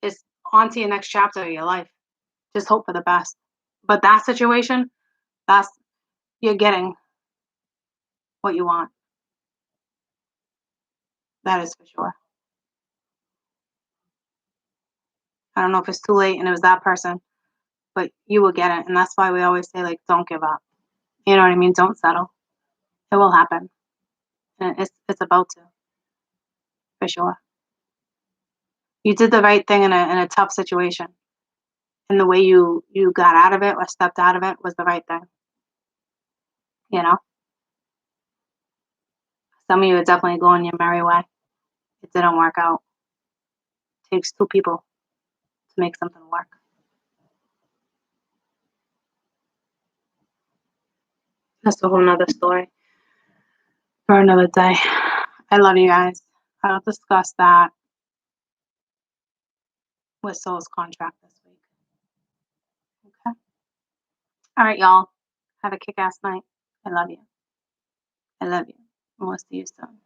A: It's on to your next chapter of your life. Just hope for the best. But that situation, you're getting what you want. That is for sure. I don't know if it's too late and it was that person, but you will get it. And that's why we always say, like, don't give up. You know what I mean? Don't settle. It will happen. And it's about to, for sure. You did the right thing in a tough situation. And the way you got out of it or stepped out of it was the right thing. You know? Some of you are definitely going your merry way. It didn't work out. It takes two people to make something work. That's a whole nother story for another day. I love you guys. I'll discuss that with Soul's contract this week. Okay. All right, y'all. Have a kick-ass night. I love you. I love you. And we'll see you soon.